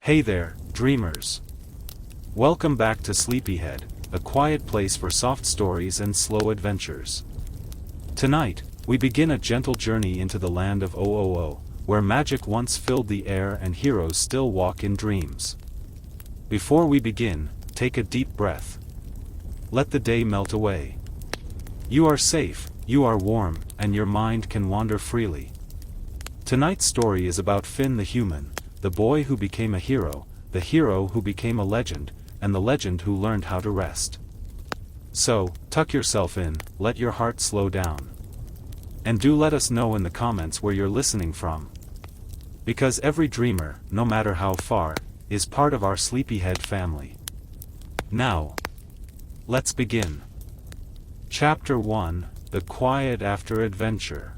Hey there, dreamers. Welcome back to Sleepyhead, a quiet place for soft stories and slow adventures. Tonight, we begin a gentle journey into the land of Ooo, where magic once filled the air and heroes still walk in dreams. Before we begin, take a deep breath. Let the day melt away. You are safe, you are warm, and your mind can wander freely. Tonight's story is about Finn the human, the boy who became a hero, the hero who became a legend, and the legend who learned how to rest. So, tuck yourself in, let your heart slow down. And do let us know in the comments where you're listening from. Because every dreamer, no matter how far, is part of our Sleepyhead family. Now, let's begin. Chapter 1, The Quiet After Adventure.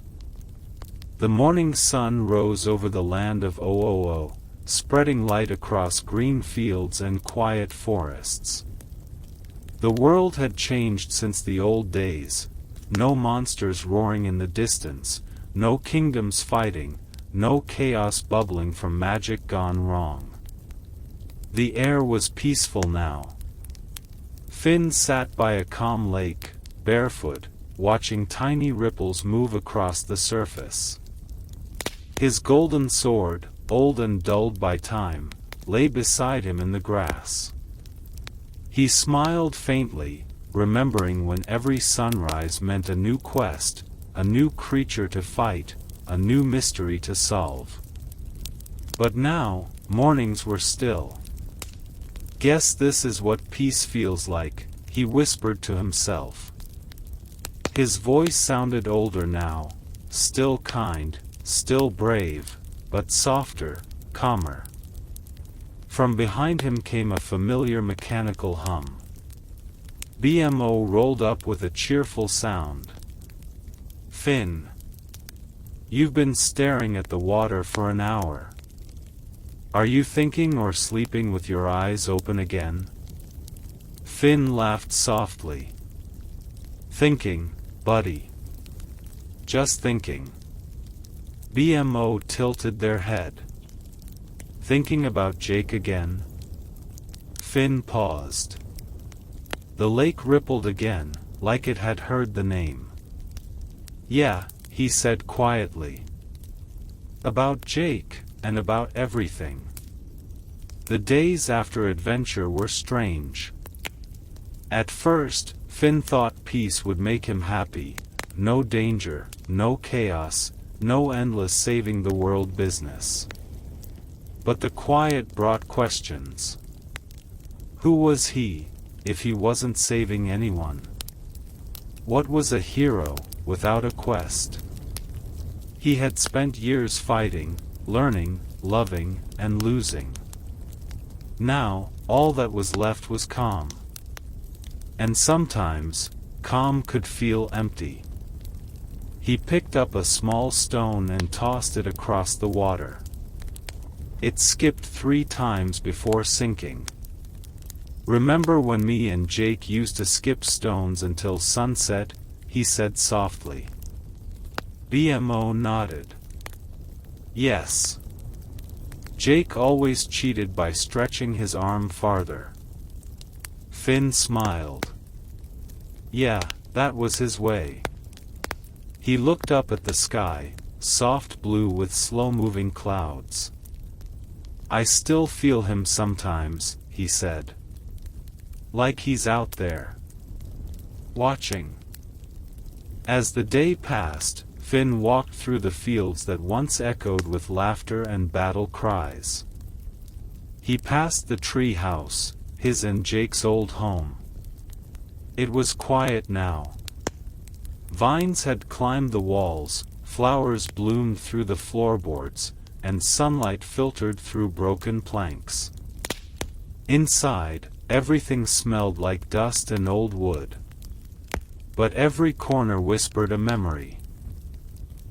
The morning sun rose over the land of Ooo, spreading light across green fields and quiet forests. The world had changed since the old days. No monsters roaring in the distance, no kingdoms fighting, no chaos bubbling from magic gone wrong. The air was peaceful now. Finn sat by a calm lake, barefoot, watching tiny ripples move across the surface. His golden sword, old and dulled by time, lay beside him in the grass. He smiled faintly, remembering when every sunrise meant a new quest, a new creature to fight, a new mystery to solve. But now, mornings were still. "Guess this is what peace feels like," he whispered to himself. His voice sounded older now, still kind, still brave, but softer, calmer. From behind him came a familiar mechanical hum. BMO rolled up with a cheerful sound. "Finn. You've been staring at the water for an hour. Are you thinking or sleeping with your eyes open again?" Finn laughed softly. "Thinking, buddy. Just thinking." BMO tilted their head. "Thinking about Jake again?" Finn paused. The lake rippled again, like it had heard the name. "Yeah," he said quietly. "About Jake, and about everything." The days after adventure were strange. At first, Finn thought peace would make him happy. No danger, no chaos, no endless saving the world business. But the quiet brought questions. Who was he, if he wasn't saving anyone? What was a hero, without a quest? He had spent years fighting, learning, loving, and losing. Now, all that was left was calm. And sometimes, calm could feel empty. He picked up a small stone and tossed it across the water. It skipped 3 times before sinking. "Remember when me and Jake used to skip stones until sunset?" he said softly. BMO nodded. "Yes. Jake always cheated by stretching his arm farther." Finn smiled. "Yeah, that was his way." He looked up at the sky, soft blue with slow-moving clouds. "I still feel him sometimes," he said. "Like he's out there. Watching." As the day passed, Finn walked through the fields that once echoed with laughter and battle cries. He passed the tree house, his and Jake's old home. It was quiet now. Vines had climbed the walls, flowers bloomed through the floorboards, and sunlight filtered through broken planks. Inside, everything smelled like dust and old wood. But every corner whispered a memory.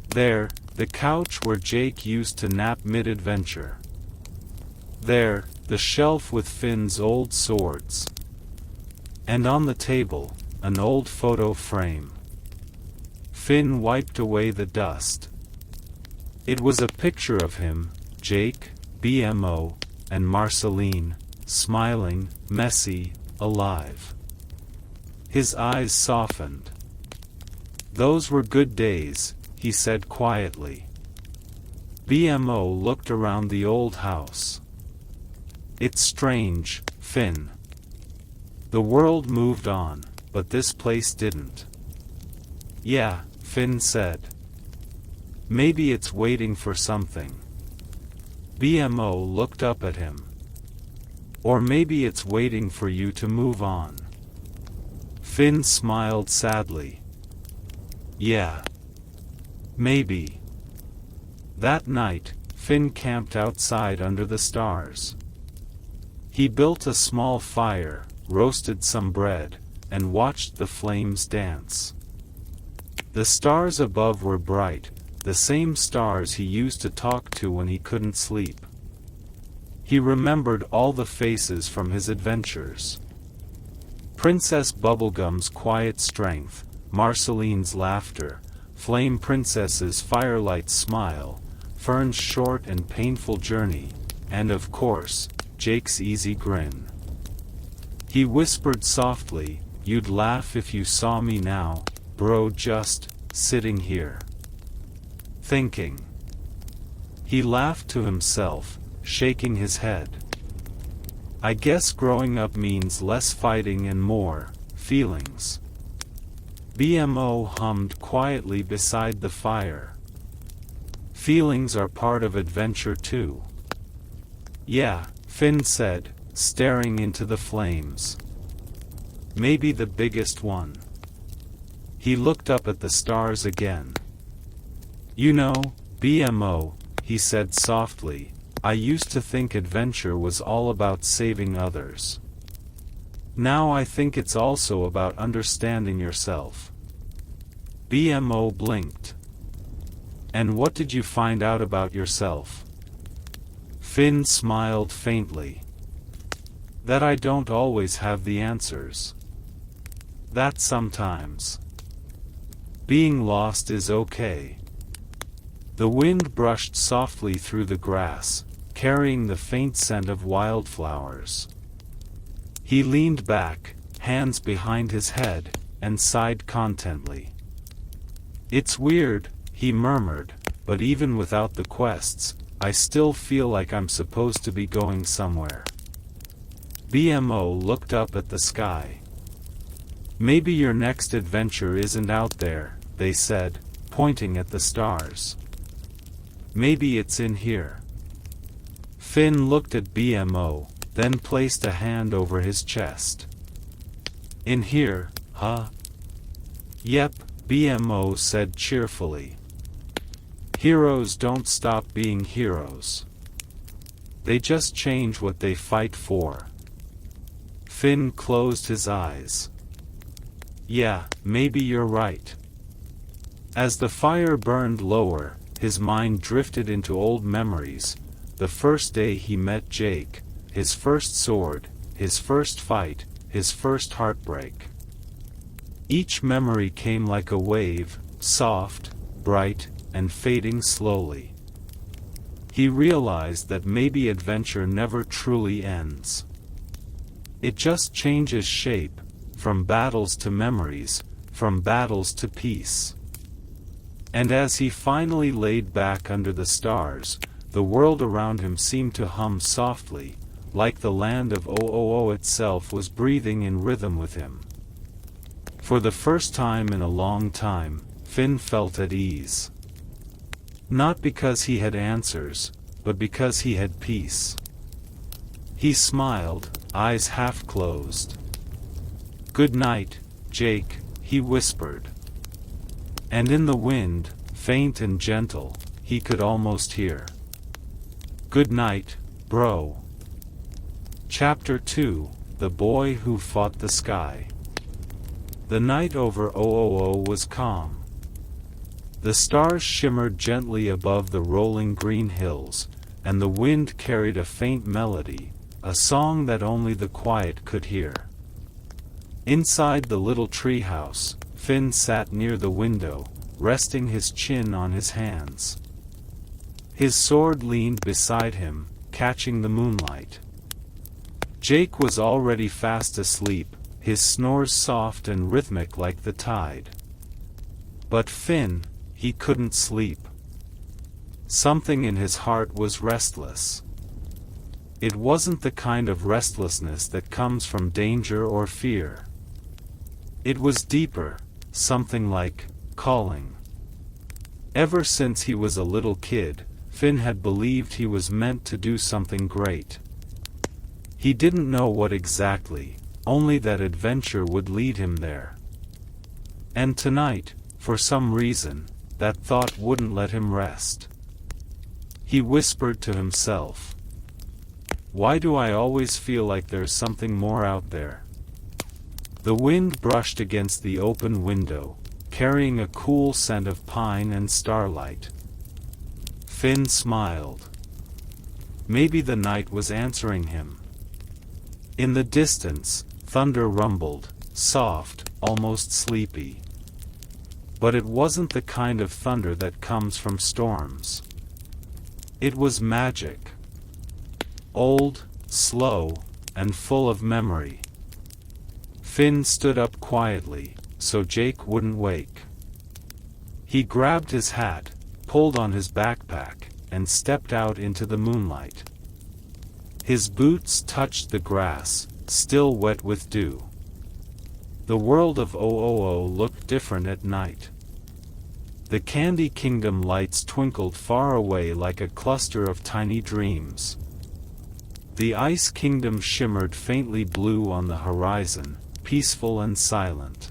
There, the couch where Jake used to nap mid-adventure. There, the shelf with Finn's old swords. And on the table, an old photo frame. Finn wiped away the dust. It was a picture of him, Jake, BMO, and Marceline, smiling, messy, alive. His eyes softened. "Those were good days," he said quietly. BMO looked around the old house. "It's strange, Finn. The world moved on, but this place didn't." "Yeah," Finn said. "Maybe it's waiting for something." BMO looked up at him. "Or maybe it's waiting for you to move on." Finn smiled sadly. "Yeah. Maybe." That night, Finn camped outside under the stars. He built a small fire, roasted some bread, and watched the flames dance. The stars above were bright, the same stars he used to talk to when he couldn't sleep. He remembered all the faces from his adventures. Princess Bubblegum's quiet strength, Marceline's laughter, Flame Princess's firelight smile, Fern's short and painful journey, and of course, Jake's easy grin. He whispered softly, "You'd laugh if you saw me now, bro, just sitting here. Thinking." He laughed to himself, shaking his head. "I guess growing up means less fighting and more feelings." BMO hummed quietly beside the fire. "Feelings are part of adventure too." "Yeah," Finn said, staring into the flames. "Maybe the biggest one." He looked up at the stars again. "You know, BMO," he said softly, "I used to think adventure was all about saving others. Now I think it's also about understanding yourself." BMO blinked. "And what did you find out about yourself?" Finn smiled faintly. "That I don't always have the answers. That sometimes being lost is okay." The wind brushed softly through the grass, carrying the faint scent of wildflowers. He leaned back, hands behind his head, and sighed contently. "It's weird," he murmured, "but even without the quests, I still feel like I'm supposed to be going somewhere." BMO looked up at the sky. "Maybe your next adventure isn't out there," they said, pointing at the stars. "Maybe it's in here." Finn looked at BMO, then placed a hand over his chest. "In here, huh?" "Yep," BMO said cheerfully. "Heroes don't stop being heroes. They just change what they fight for." Finn closed his eyes. "Yeah, maybe you're right." As the fire burned lower, his mind drifted into old memories, the first day he met Jake, his first sword, his first fight, his first heartbreak. Each memory came like a wave, soft, bright, and fading slowly. He realized that maybe adventure never truly ends. It just changes shape, from battles to memories, from battles to peace. And as he finally laid back under the stars, the world around him seemed to hum softly, like the land of Ooo itself was breathing in rhythm with him. For the first time in a long time, Finn felt at ease. Not because he had answers, but because he had peace. He smiled, eyes half closed. "Good night, Jake," he whispered. And in the wind, faint and gentle, he could almost hear, "Good night, bro." Chapter 2: The Boy Who Fought the Sky. The night over Ooo was calm. The stars shimmered gently above the rolling green hills, and the wind carried a faint melody, a song that only the quiet could hear. Inside the little treehouse, Finn sat near the window, resting his chin on his hands. His sword leaned beside him, catching the moonlight. Jake was already fast asleep, his snores soft and rhythmic like the tide. But Finn, he couldn't sleep. Something in his heart was restless. It wasn't the kind of restlessness that comes from danger or fear. It was deeper, something like calling. Ever since he was a little kid, Finn had believed he was meant to do something great. He didn't know what exactly, only that adventure would lead him there. And tonight, for some reason, that thought wouldn't let him rest. He whispered to himself, "Why do I always feel like there's something more out there?" The wind brushed against the open window, carrying a cool scent of pine and starlight. Finn smiled. Maybe the night was answering him. In the distance, thunder rumbled, soft, almost sleepy. But it wasn't the kind of thunder that comes from storms. It was magic. Old, slow, and full of memory. Finn stood up quietly, so Jake wouldn't wake. He grabbed his hat, pulled on his backpack, and stepped out into the moonlight. His boots touched the grass, still wet with dew. The world of Ooo looked different at night. The Candy Kingdom lights twinkled far away like a cluster of tiny dreams. The Ice Kingdom shimmered faintly blue on the horizon, peaceful and silent.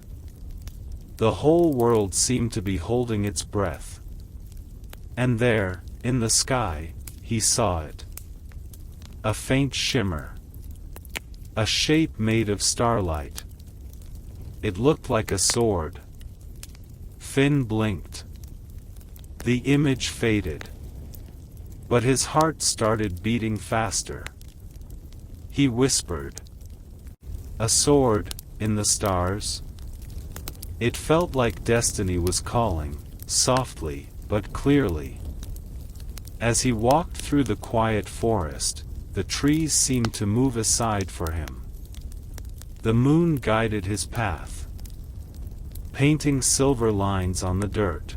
The whole world seemed to be holding its breath. And there, in the sky, he saw it. A faint shimmer. A shape made of starlight. It looked like a sword. Finn blinked. The image faded. But his heart started beating faster. He whispered, "A sword, in the stars?" It felt like destiny was calling, softly, but clearly. As he walked through the quiet forest, the trees seemed to move aside for him. The moon guided his path, painting silver lines on the dirt.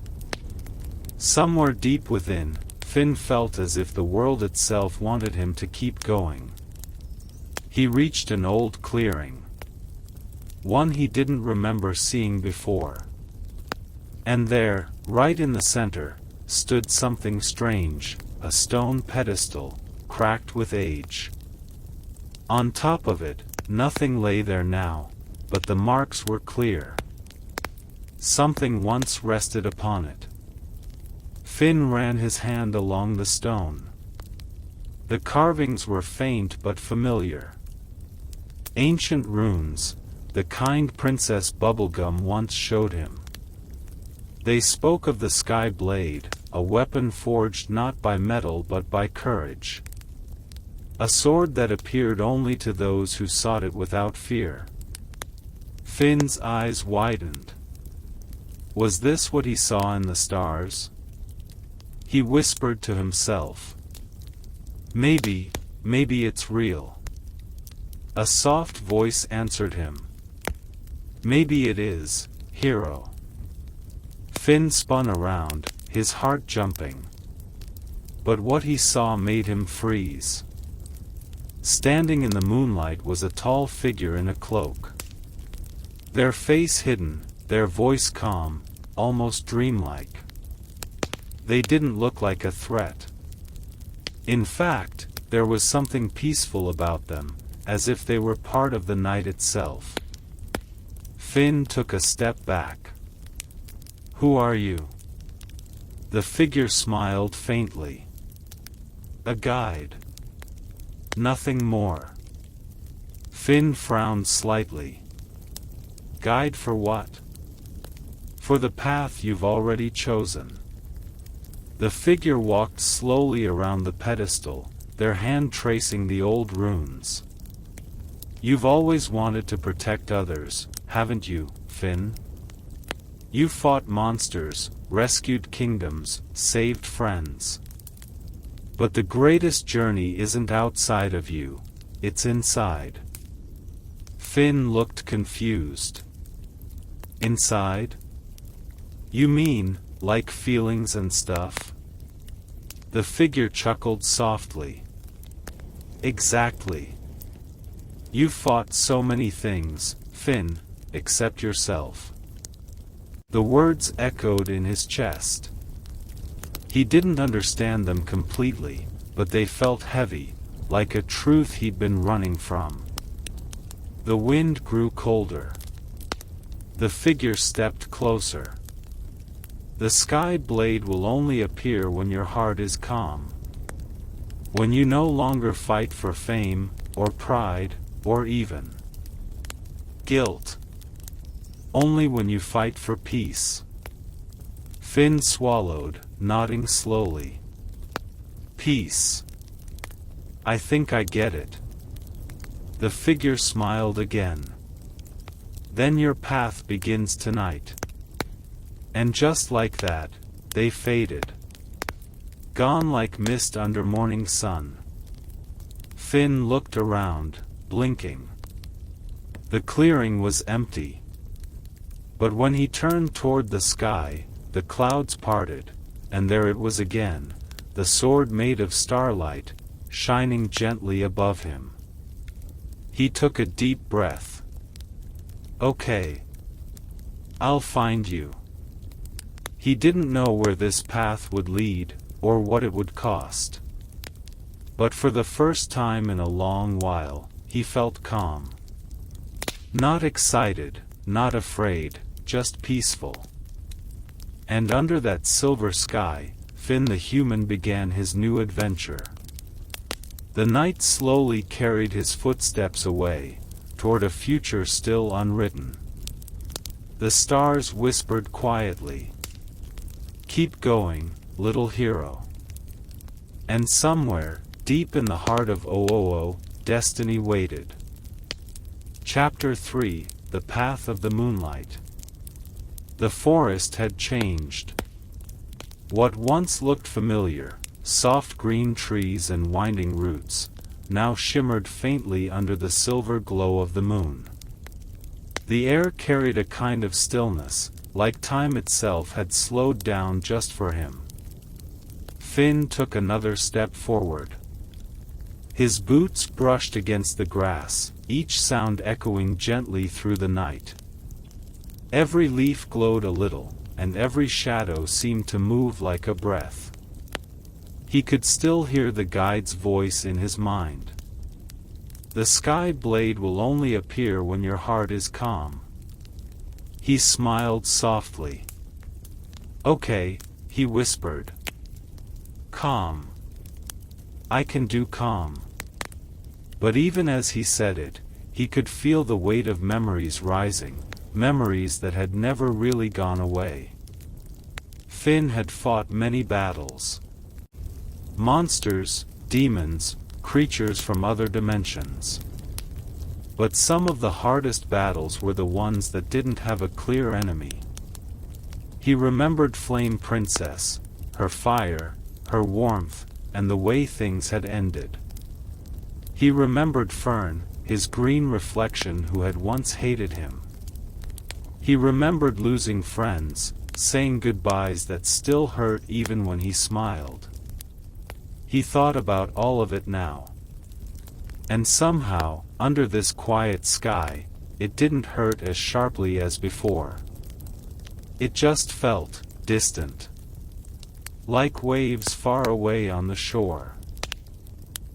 Somewhere deep within, Finn felt as if the world itself wanted him to keep going. He reached an old clearing. One he didn't remember seeing before. And there, right in the center, stood something strange, a stone pedestal, cracked with age. On top of it, nothing lay there now, but the marks were clear. Something once rested upon it. Finn ran his hand along the stone. The carvings were faint but familiar. Ancient runes, the kind Princess Bubblegum once showed him. They spoke of the Sky Blade, a weapon forged not by metal but by courage. A sword that appeared only to those who sought it without fear. Finn's eyes widened. Was this what he saw in the stars? He whispered to himself. Maybe it's real. A soft voice answered him. Maybe it is, hero. Finn spun around, his heart jumping. But what he saw made him freeze. Standing in the moonlight was a tall figure in a cloak. Their face hidden, their voice calm, almost dreamlike. They didn't look like a threat. In fact, there was something peaceful about them, as if they were part of the night itself. Finn took a step back. "Who are you?" The figure smiled faintly. "A guide. Nothing more." Finn frowned slightly. "Guide for what?" "For the path you've already chosen." The figure walked slowly around the pedestal, their hand tracing the old runes. "You've always wanted to protect others, haven't you, Finn? You fought monsters, rescued kingdoms, saved friends. But the greatest journey isn't outside of you, it's inside. Finn looked confused. Inside? You mean, like feelings and stuff? The figure chuckled softly. Exactly. You fought so many things, Finn, except yourself. The words echoed in his chest. He didn't understand them completely, but they felt heavy, like a truth he'd been running from. The wind grew colder. The figure stepped closer. The sky blade will only appear when your heart is calm. When you no longer fight for fame, or pride, or even guilt. Only when you fight for peace. Finn swallowed, nodding slowly. Peace. I think I get it. The figure smiled again. Then your path begins tonight. And just like that, they faded. Gone like mist under morning sun. Finn looked around, blinking. The clearing was empty. But when he turned toward the sky, the clouds parted, and there it was again, the sword made of starlight, shining gently above him. He took a deep breath. Okay. I'll find you. He didn't know where this path would lead, or what it would cost. But for the first time in a long while, he felt calm. Not excited, not afraid, just peaceful. And under that silver sky, Finn the human began his new adventure. The night slowly carried his footsteps away, toward a future still unwritten. The stars whispered quietly. Keep going, little hero. And somewhere, deep in the heart of Ooo, destiny waited. Chapter 3, The Path of the Moonlight. The forest had changed. What once looked familiar, soft green trees and winding roots, now shimmered faintly under the silver glow of the moon. The air carried a kind of stillness, like time itself had slowed down just for him. Finn took another step forward. His boots brushed against the grass, each sound echoing gently through the night. Every leaf glowed a little, and every shadow seemed to move like a breath. He could still hear the guide's voice in his mind. The sky blade will only appear when your heart is calm. He smiled softly. Okay, he whispered. Calm. I can do calm. But even as he said it, he could feel the weight of memories rising, memories that had never really gone away. Finn had fought many battles. Monsters, demons, creatures from other dimensions. But some of the hardest battles were the ones that didn't have a clear enemy. He remembered Flame Princess, her fire, her warmth, and the way things had ended. He remembered Fern, his green reflection who had once hated him. He remembered losing friends, saying goodbyes that still hurt even when he smiled. He thought about all of it now. And somehow, under this quiet sky, it didn't hurt as sharply as before. It just felt distant. Like waves far away on the shore.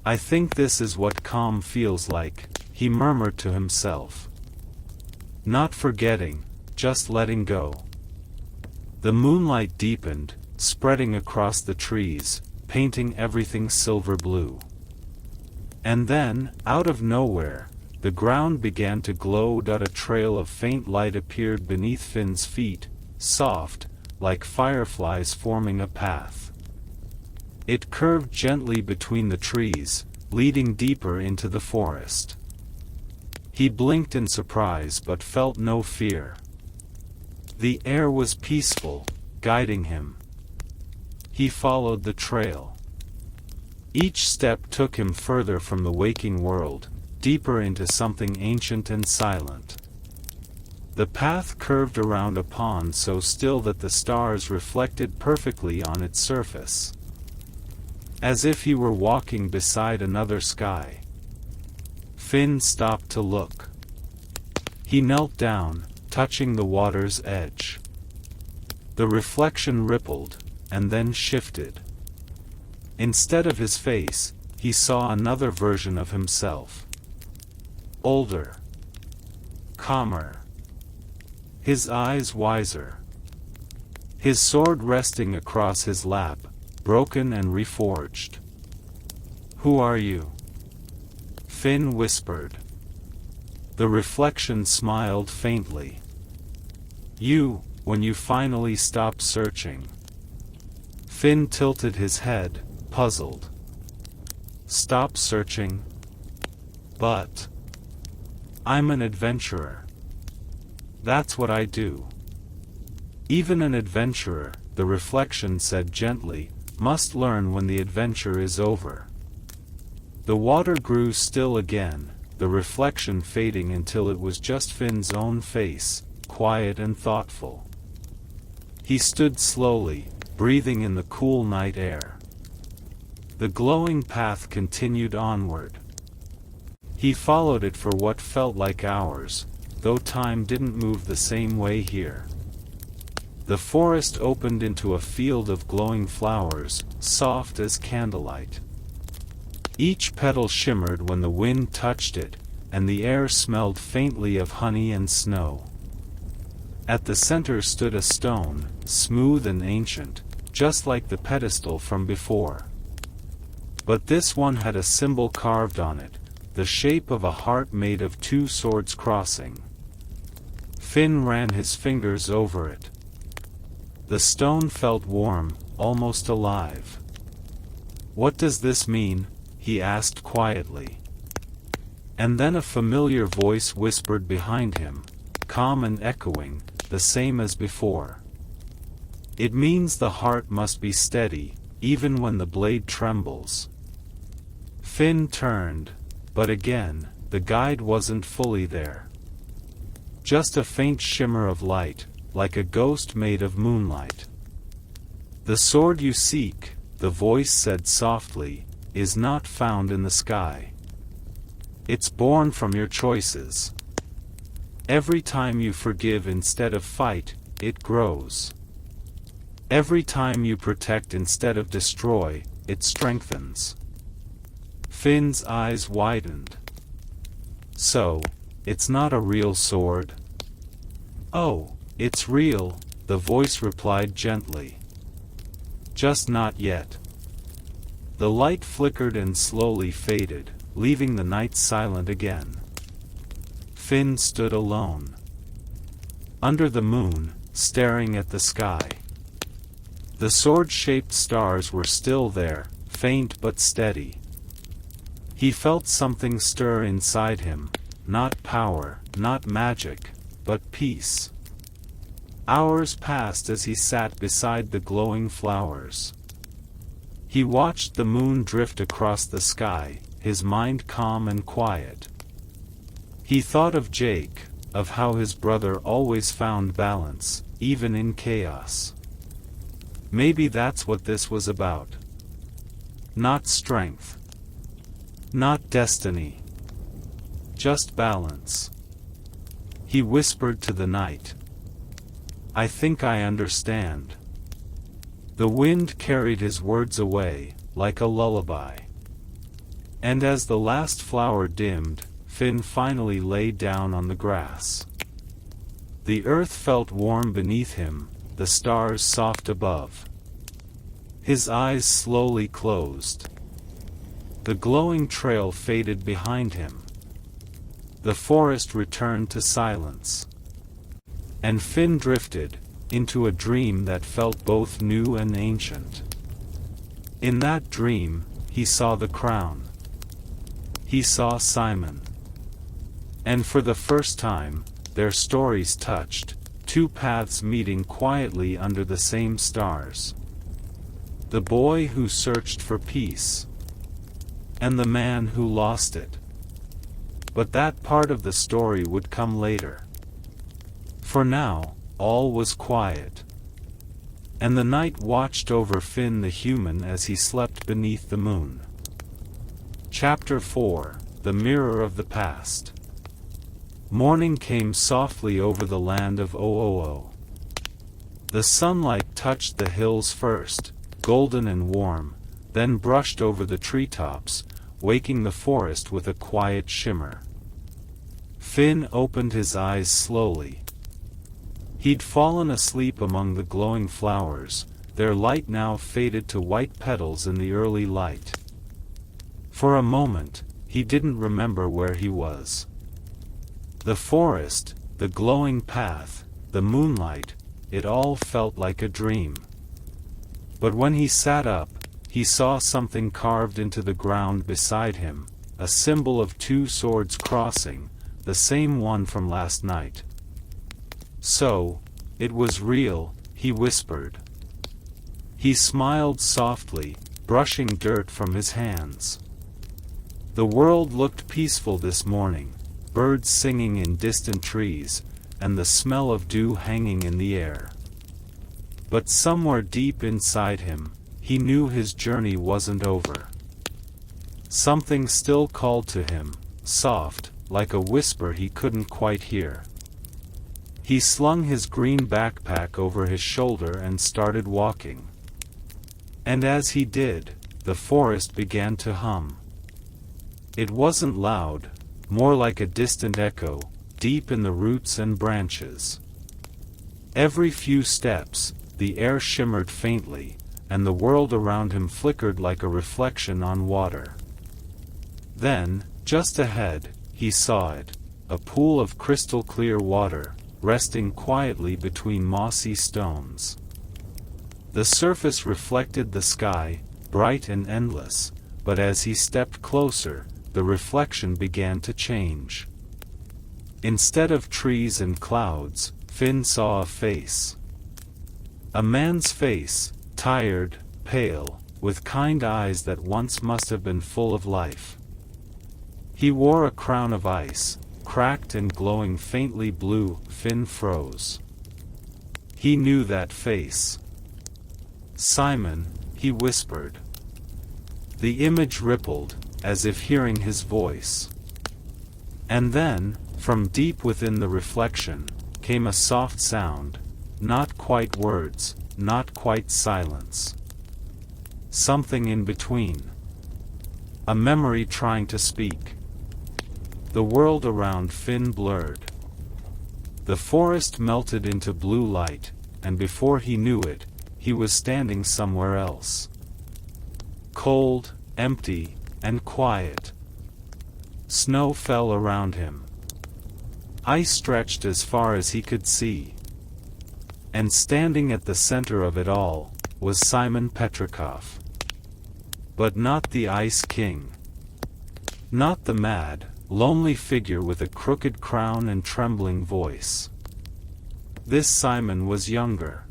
I think this is what calm feels like, he murmured to himself. Not forgetting, just letting go. The moonlight deepened, spreading across the trees, painting everything silver blue. And then, out of nowhere, the ground began to glow. A trail of faint light appeared beneath Finn's feet, soft, like fireflies forming a path. It curved gently between the trees, leading deeper into the forest. He blinked in surprise but felt no fear. The air was peaceful, guiding him. He followed the trail. Each step took him further from the waking world, deeper into something ancient and silent. The path curved around a pond so still that the stars reflected perfectly on its surface, as if he were walking beside another sky. Finn stopped to look. He knelt down, touching the water's edge. The reflection rippled, and then shifted. Instead of his face, he saw another version of himself. Older. Calmer. His eyes wiser. His sword resting across his lap, broken and reforged. "Who are you?" Finn whispered. The reflection smiled faintly. "You, when you finally stop searching." Finn tilted his head, puzzled. "Stop searching? But I'm an adventurer. That's what I do." "Even an adventurer," the reflection said gently, "must learn when the adventure is over." The water grew still again, the reflection fading until it was just Finn's own face, quiet and thoughtful. He stood slowly, breathing in the cool night air. The glowing path continued onward. He followed it for what felt like hours, though time didn't move the same way here. The forest opened into a field of glowing flowers, soft as candlelight. Each petal shimmered when the wind touched it, and the air smelled faintly of honey and snow. At the center stood a stone, smooth and ancient, just like the pedestal from before. But this one had a symbol carved on it, the shape of a heart made of two swords crossing. Finn ran his fingers over it. The stone felt warm, almost alive. "What does this mean?" he asked quietly. And then a familiar voice whispered behind him, calm and echoing, the same as before. "It means the heart must be steady, even when the blade trembles." Finn turned, but again, the guide wasn't fully there. Just a faint shimmer of light, like a ghost made of moonlight. "The sword you seek," the voice said softly, "is not found in the sky. It's born from your choices. Every time you forgive instead of fight, it grows. Every time you protect instead of destroy, it strengthens." Finn's eyes widened. "So, it's not a real sword?" "Oh, it's real," the voice replied gently. "Just not yet." The light flickered and slowly faded, leaving the night silent again. Finn stood alone. Under the moon, staring at the sky. The sword-shaped stars were still there, faint but steady. He felt something stir inside him, not power, not magic, but peace. Hours passed as he sat beside the glowing flowers. He watched the moon drift across the sky, his mind calm and quiet. He thought of Jake, of how his brother always found balance, even in chaos. Maybe that's what this was about. Not strength. Not destiny. Just balance. He whispered to the night. "I think I understand." The wind carried his words away, like a lullaby. And as the last flower dimmed, Finn finally lay down on the grass. The earth felt warm beneath him, the stars soft above. His eyes slowly closed. The glowing trail faded behind him. The forest returned to silence. And Finn drifted into a dream that felt both new and ancient. In that dream, he saw the crown. He saw Simon. And for the first time, their stories touched, two paths meeting quietly under the same stars. The boy who searched for peace. and the man who lost it. But that part of the story would come later. For now, all was quiet. And the night watched over Finn the human as he slept beneath the moon. Chapter 4: The Mirror of the Past. Morning came softly over the land of Ooo. The sunlight touched the hills first, golden and warm, then brushed over the treetops, waking the forest with a quiet shimmer. Finn opened his eyes slowly. He'd fallen asleep among the glowing flowers, their light now faded to white petals in the early light. For a moment, he didn't remember where he was. The forest, the glowing path, the moonlight, it all felt like a dream. But when he sat up, he saw something carved into the ground beside him, a symbol of two swords crossing, the same one from last night. So, it was real, he whispered. He smiled softly, brushing dirt from his hands. The world looked peaceful this morning, birds singing in distant trees, and the smell of dew hanging in the air. But somewhere deep inside him, he knew his journey wasn't over. Something still called to him, soft, like a whisper he couldn't quite hear. He slung his green backpack over his shoulder and started walking. And as he did, the forest began to hum. It wasn't loud, more like a distant echo, deep in the roots and branches. Every few steps, the air shimmered faintly, and the world around him flickered like a reflection on water. Then, just ahead, he saw it, a pool of crystal clear water, resting quietly between mossy stones. The surface reflected the sky, bright and endless, but as he stepped closer, the reflection began to change. Instead of trees and clouds, Finn saw a face. A man's face, tired, pale, with kind eyes that once must have been full of life. He wore a crown of ice, cracked and glowing faintly blue. Finn froze. He knew that face. "Simon," he whispered. The image rippled, as if hearing his voice. And then, from deep within the reflection, came a soft sound, not quite words, not quite silence. Something in between. A memory trying to speak. The world around Finn blurred. The forest melted into blue light, and before he knew it, he was standing somewhere else. Cold, empty, and quiet. Snow fell around him. Ice stretched as far as he could see. And standing at the center of it all, was Simon Petrikov. But not the Ice King. Not the mad, lonely figure with a crooked crown and trembling voice. This Simon was younger.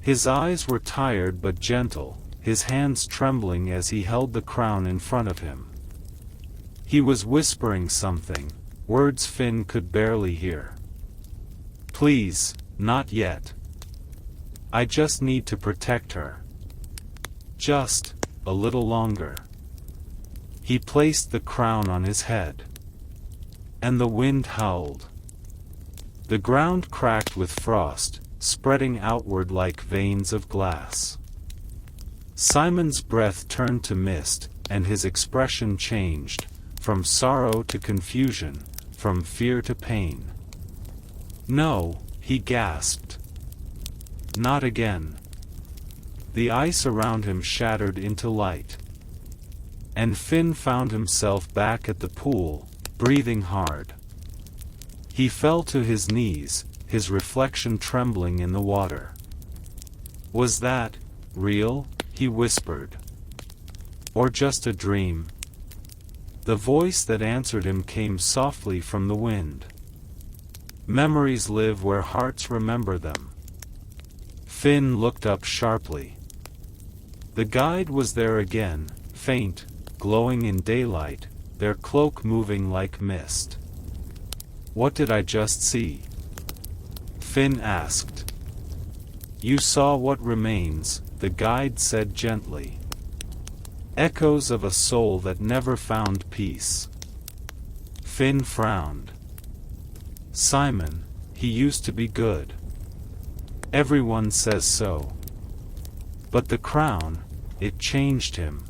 His eyes were tired but gentle, his hands trembling as he held the crown in front of him. He was whispering something, words Finn could barely hear. "Please, not yet. I just need to protect her. Just a little longer." He placed the crown on his head. And the wind howled. The ground cracked with frost, spreading outward like veins of glass. Simon's breath turned to mist, and his expression changed, from sorrow to confusion, from fear to pain. "No," he gasped. "Not again." The ice around him shattered into light. And Finn found himself back at the pool, breathing hard. He fell to his knees, his reflection trembling in the water. "Was that real?" he whispered. "Or just a dream?" The voice that answered him came softly from the wind. "Memories live where hearts remember them." Finn looked up sharply. The guide was there again, faint, glowing in daylight, their cloak moving like mist. "What did I just see?" Finn asked. "You saw what remains," the guide said gently. "Echoes of a soul that never found peace." Finn frowned. "Simon, he used to be good. Everyone says so. But the crown, it changed him."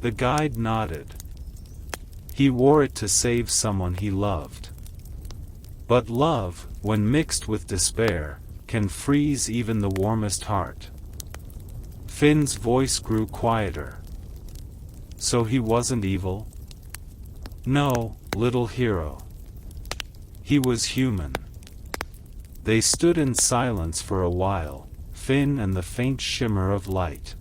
The guide nodded. "He wore it to save someone he loved. But love, when mixed with despair, can freeze even the warmest heart." Finn's voice grew quieter. "So he wasn't evil?" "No, little hero. He was human." They stood in silence for a while, Finn and the faint shimmer of light.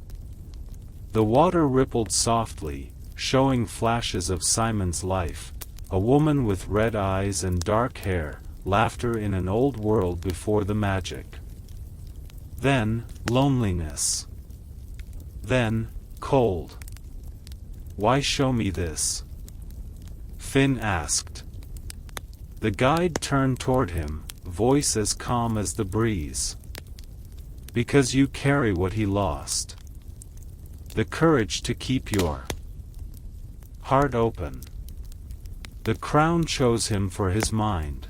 The water rippled softly, showing flashes of Simon's life, a woman with red eyes and dark hair, laughter in an old world before the magic. Then, loneliness. Then, cold. "Why show me this?" Finn asked. The guide turned toward him, voice as calm as the breeze. "Because you carry what he lost. The courage to keep your heart open. The crown chose him for his mind.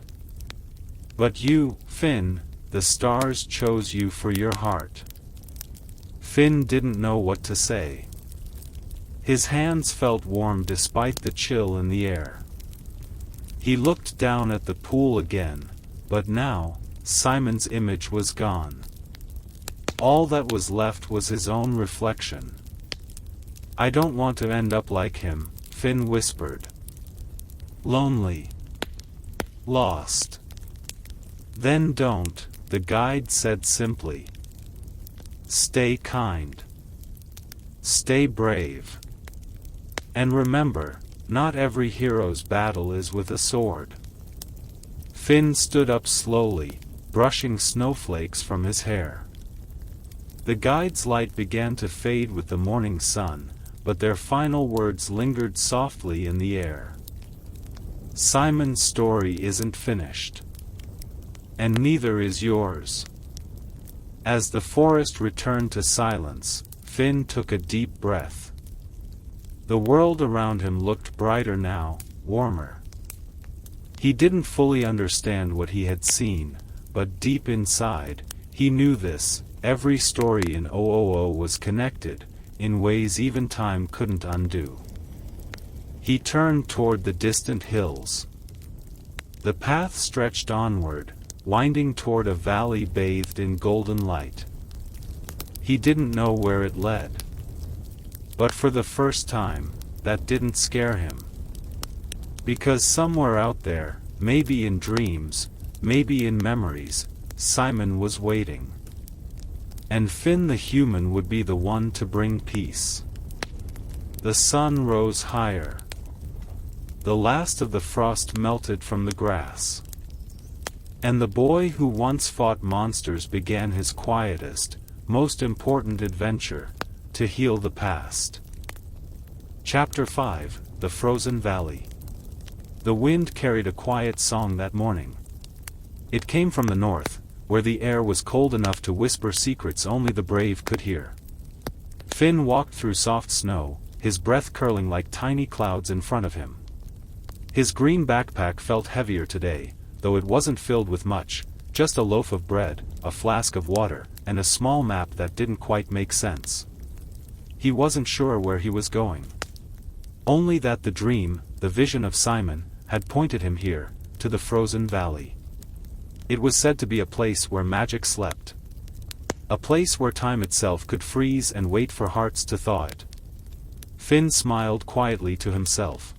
But you, Finn, the stars chose you for your heart." Finn didn't know what to say. His hands felt warm despite the chill in the air. He looked down at the pool again, but now, Simon's image was gone. All that was left was his own reflection. "I don't want to end up like him," Finn whispered. "Lonely. Lost." "Then don't," the guide said simply. "Stay kind. Stay brave. And remember, not every hero's battle is with a sword." Finn stood up slowly, brushing snowflakes from his hair. The guide's light began to fade with the morning sun, but their final words lingered softly in the air. "Simon's story isn't finished. And neither is yours." As the forest returned to silence, Finn took a deep breath. The world around him looked brighter now, warmer. He didn't fully understand what he had seen, but deep inside, he knew this: every story in Ooo was connected, in ways even time couldn't undo. He turned toward the distant hills. The path stretched onward, winding toward a valley bathed in golden light. He didn't know where it led. But for the first time, that didn't scare him. Because somewhere out there, maybe in dreams, maybe in memories, Simon was waiting. And Finn the human would be the one to bring peace. The sun rose higher. The last of the frost melted from the grass. And the boy who once fought monsters began his quietest, most important adventure, to heal the past. Chapter 5: The Frozen Valley. The wind carried a quiet song that morning. It came from the north, where the air was cold enough to whisper secrets only the brave could hear. Finn walked through soft snow, his breath curling like tiny clouds in front of him. His green backpack felt heavier today, though it wasn't filled with much, just a loaf of bread, a flask of water, and a small map that didn't quite make sense. He wasn't sure where he was going. Only that the dream, the vision of Simon, had pointed him here, to the frozen valley. It was said to be a place where magic slept. A place where time itself could freeze and wait for hearts to thaw it. Finn smiled quietly to himself.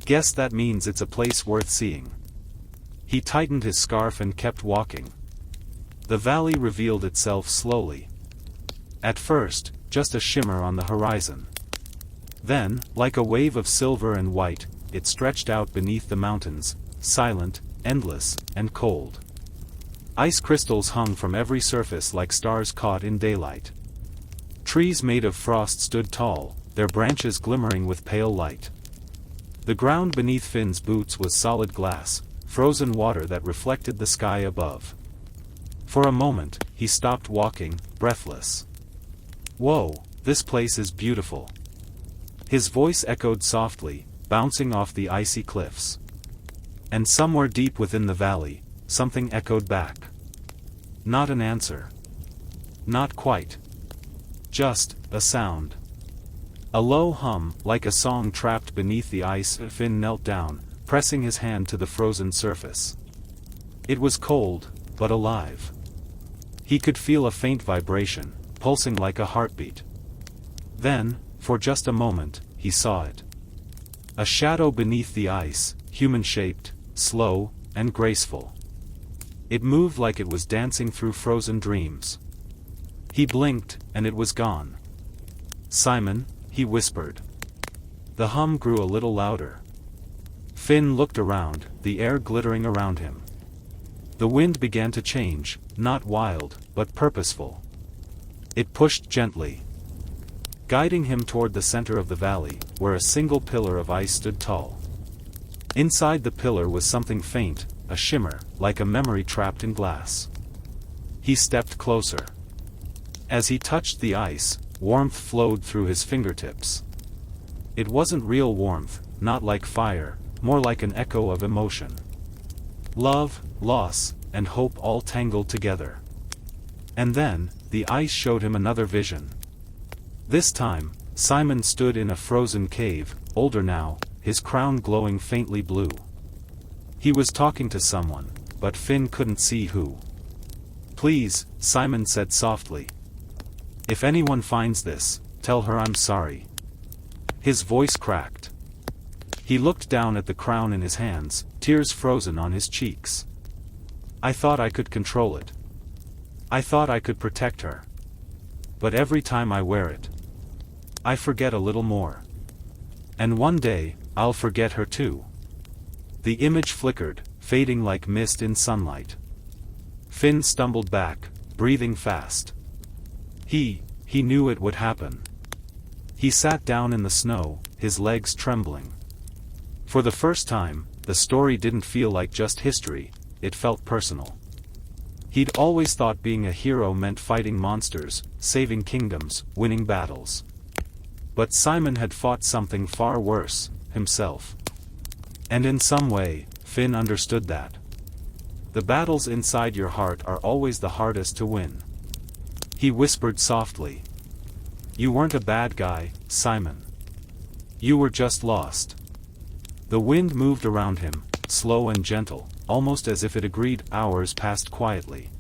Guess that means it's a place worth seeing. He tightened his scarf and kept walking. The valley revealed itself slowly. At first, just a shimmer on the horizon. Then, like a wave of silver and white, it stretched out beneath the mountains, silent, endless, and cold. Ice crystals hung from every surface like stars caught in daylight. Trees made of frost stood tall, their branches glimmering with pale light. The ground beneath Finn's boots was solid glass, frozen water that reflected the sky above. For a moment, he stopped walking, breathless. "Whoa, this place is beautiful." His voice echoed softly, bouncing off the icy cliffs. And somewhere deep within the valley, something echoed back. Not an answer. Not quite. Just a sound. A low hum, like a song trapped beneath the ice. Finn knelt down, pressing his hand to the frozen surface. It was cold, but alive. He could feel a faint vibration, pulsing like a heartbeat. Then, for just a moment, he saw it. A shadow beneath the ice, human-shaped, slow, and graceful. It moved like it was dancing through frozen dreams. He blinked, and it was gone. "Simon," he whispered. The hum grew a little louder. Finn looked around, the air glittering around him. The wind began to change, not wild, but purposeful. It pushed gently, guiding him toward the center of the valley, where a single pillar of ice stood tall. Inside the pillar was something faint, a shimmer, like a memory trapped in glass. He stepped closer. As he touched the ice, warmth flowed through his fingertips. It wasn't real warmth, not like fire, more like an echo of emotion. Love, loss, and hope all tangled together. And then, the ice showed him another vision. This time, Simon stood in a frozen cave, older now, his crown glowing faintly blue. He was talking to someone, but Finn couldn't see who. "Please," Simon said softly. "If anyone finds this, tell her I'm sorry." His voice cracked. He looked down at the crown in his hands, tears frozen on his cheeks. "I thought I could control it. I thought I could protect her. But every time I wear it, I forget a little more. And one day, I'll forget her too." The image flickered, fading like mist in sunlight. Finn stumbled back, breathing fast. He knew it would happen. He sat down in the snow, his legs trembling. For the first time, the story didn't feel like just history, it felt personal. He'd always thought being a hero meant fighting monsters, saving kingdoms, winning battles. But Simon had fought something far worse, himself. And in some way, Finn understood that. The battles inside your heart are always the hardest to win. He whispered softly. "You weren't a bad guy, Simon. You were just lost." The wind moved around him, slow and gentle, almost as if it agreed. Hours passed quietly.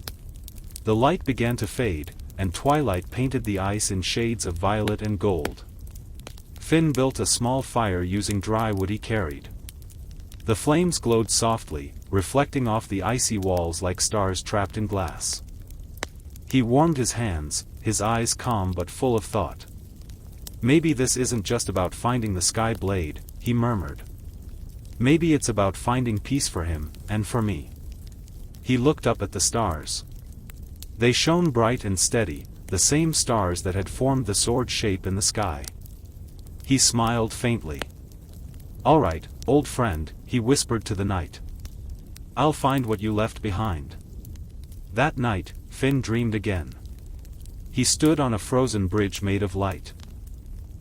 The light began to fade, and twilight painted the ice in shades of violet and gold. Finn built a small fire using dry wood he carried. The flames glowed softly, reflecting off the icy walls like stars trapped in glass. He warmed his hands, his eyes calm but full of thought. "Maybe this isn't just about finding the sky blade," he murmured. "Maybe it's about finding peace for him, and for me." He looked up at the stars. They shone bright and steady, the same stars that had formed the sword shape in the sky. He smiled faintly. "All right, old friend," he whispered to the night. "I'll find what you left behind." That night, Finn dreamed again. He stood on a frozen bridge made of light.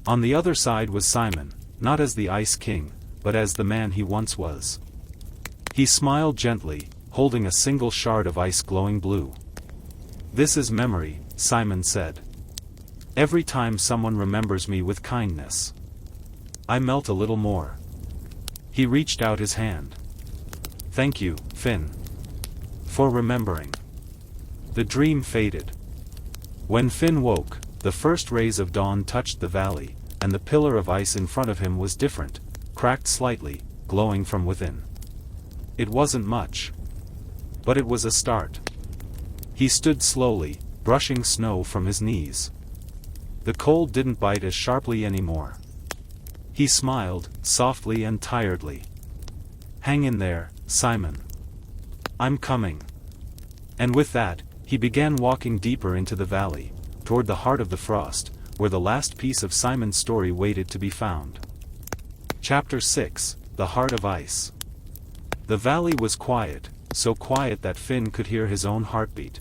On the other side was Simon, not as the Ice King, but as the man he once was. He smiled gently, holding a single shard of ice glowing blue. "This is memory," Simon said. "Every time someone remembers me with kindness, I melt a little more." He reached out his hand. "Thank you, Finn, for remembering." The dream faded. When Finn woke, the first rays of dawn touched the valley, and the pillar of ice in front of him was different, cracked slightly, glowing from within. It wasn't much, but it was a start. He stood slowly, brushing snow from his knees. The cold didn't bite as sharply anymore. He smiled, softly and tiredly. "Hang in there, Simon. I'm coming." And with that, he began walking deeper into the valley, toward the heart of the frost, where the last piece of Simon's story waited to be found. Chapter 6: The Heart of Ice. The valley was quiet, so quiet that Finn could hear his own heartbeat.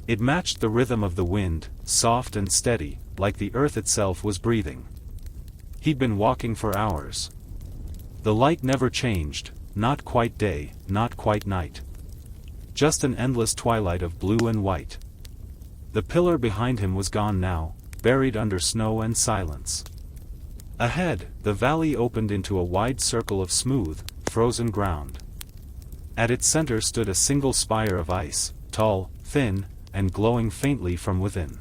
It matched the rhythm of the wind, soft and steady, like the earth itself was breathing. He'd been walking for hours. The light never changed, not quite day, not quite night. Just an endless twilight of blue and white. The pillar behind him was gone now, buried under snow and silence. Ahead, the valley opened into a wide circle of smooth, frozen ground. At its center stood a single spire of ice, tall, thin, and glowing faintly from within.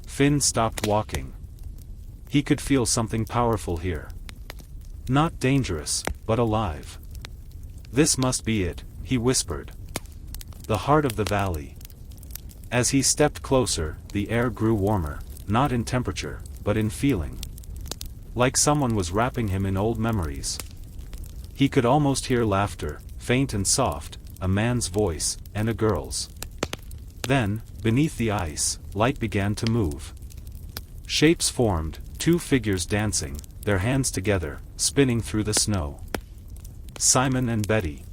Finn stopped walking. He could feel something powerful here. Not dangerous, but alive. This must be it, he whispered. The heart of the valley. As he stepped closer, the air grew warmer, not in temperature, but in feeling. Like someone was wrapping him in old memories. He could almost hear laughter, faint and soft, a man's voice, and a girl's. Then, beneath the ice, light began to move. Shapes formed, two figures dancing, their hands together, spinning through the snow. Simon and Betty.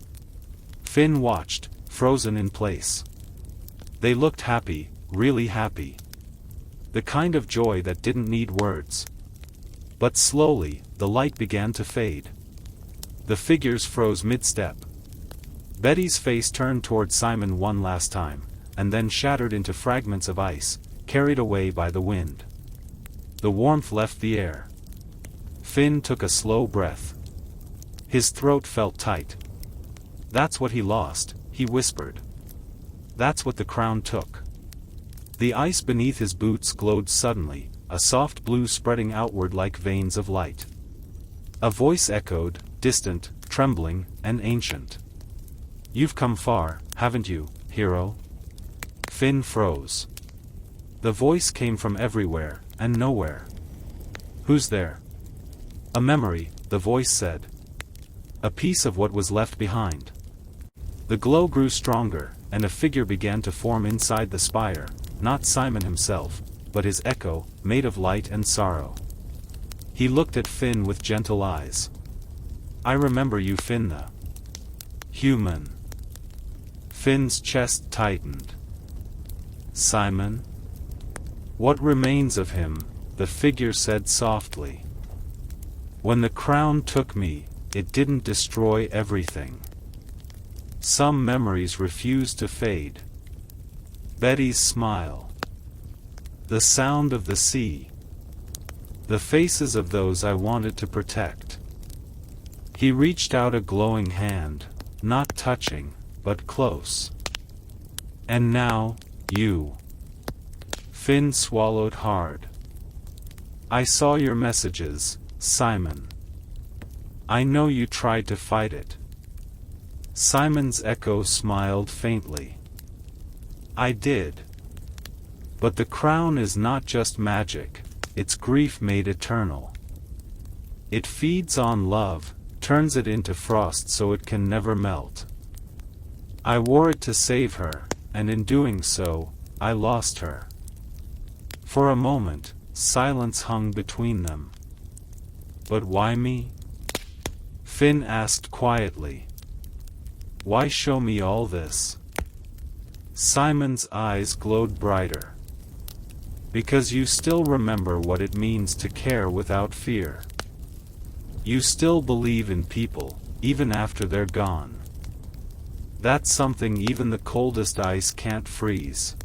Finn watched, frozen in place. They looked happy, really happy. The kind of joy that didn't need words. But slowly, the light began to fade. The figures froze mid-step. Betty's face turned toward Simon one last time, and then shattered into fragments of ice, carried away by the wind. The warmth left the air. Finn took a slow breath. His throat felt tight. That's what he lost, he whispered. That's what the crown took. The ice beneath his boots glowed suddenly, a soft blue spreading outward like veins of light. A voice echoed, distant, trembling, and ancient. You've come far, haven't you, hero? Finn froze. The voice came from everywhere, and nowhere. Who's there? A memory, the voice said. A piece of what was left behind. The glow grew stronger, and a figure began to form inside the spire, not Simon himself, but his echo, made of light and sorrow. He looked at Finn with gentle eyes. I remember you, Finn the human. Finn's chest tightened. Simon? What remains of him, the figure said softly. When the crown took me, it didn't destroy everything. Some memories refused to fade. Betty's smile. The sound of the sea. The faces of those I wanted to protect. He reached out a glowing hand, not touching, but close. And now, you. Finn swallowed hard. I saw your messages, Simon. I know you tried to fight it. Simon's echo smiled faintly. I did. But the crown is not just magic, it's grief made eternal. It feeds on love, turns it into frost so it can never melt. I wore it to save her, and in doing so, I lost her. For a moment, silence hung between them. But why me? Finn asked quietly. Why show me all this? Simon's eyes glowed brighter. Because you still remember what it means to care without fear. You still believe in people, even after they're gone. That's something even the coldest ice can't freeze.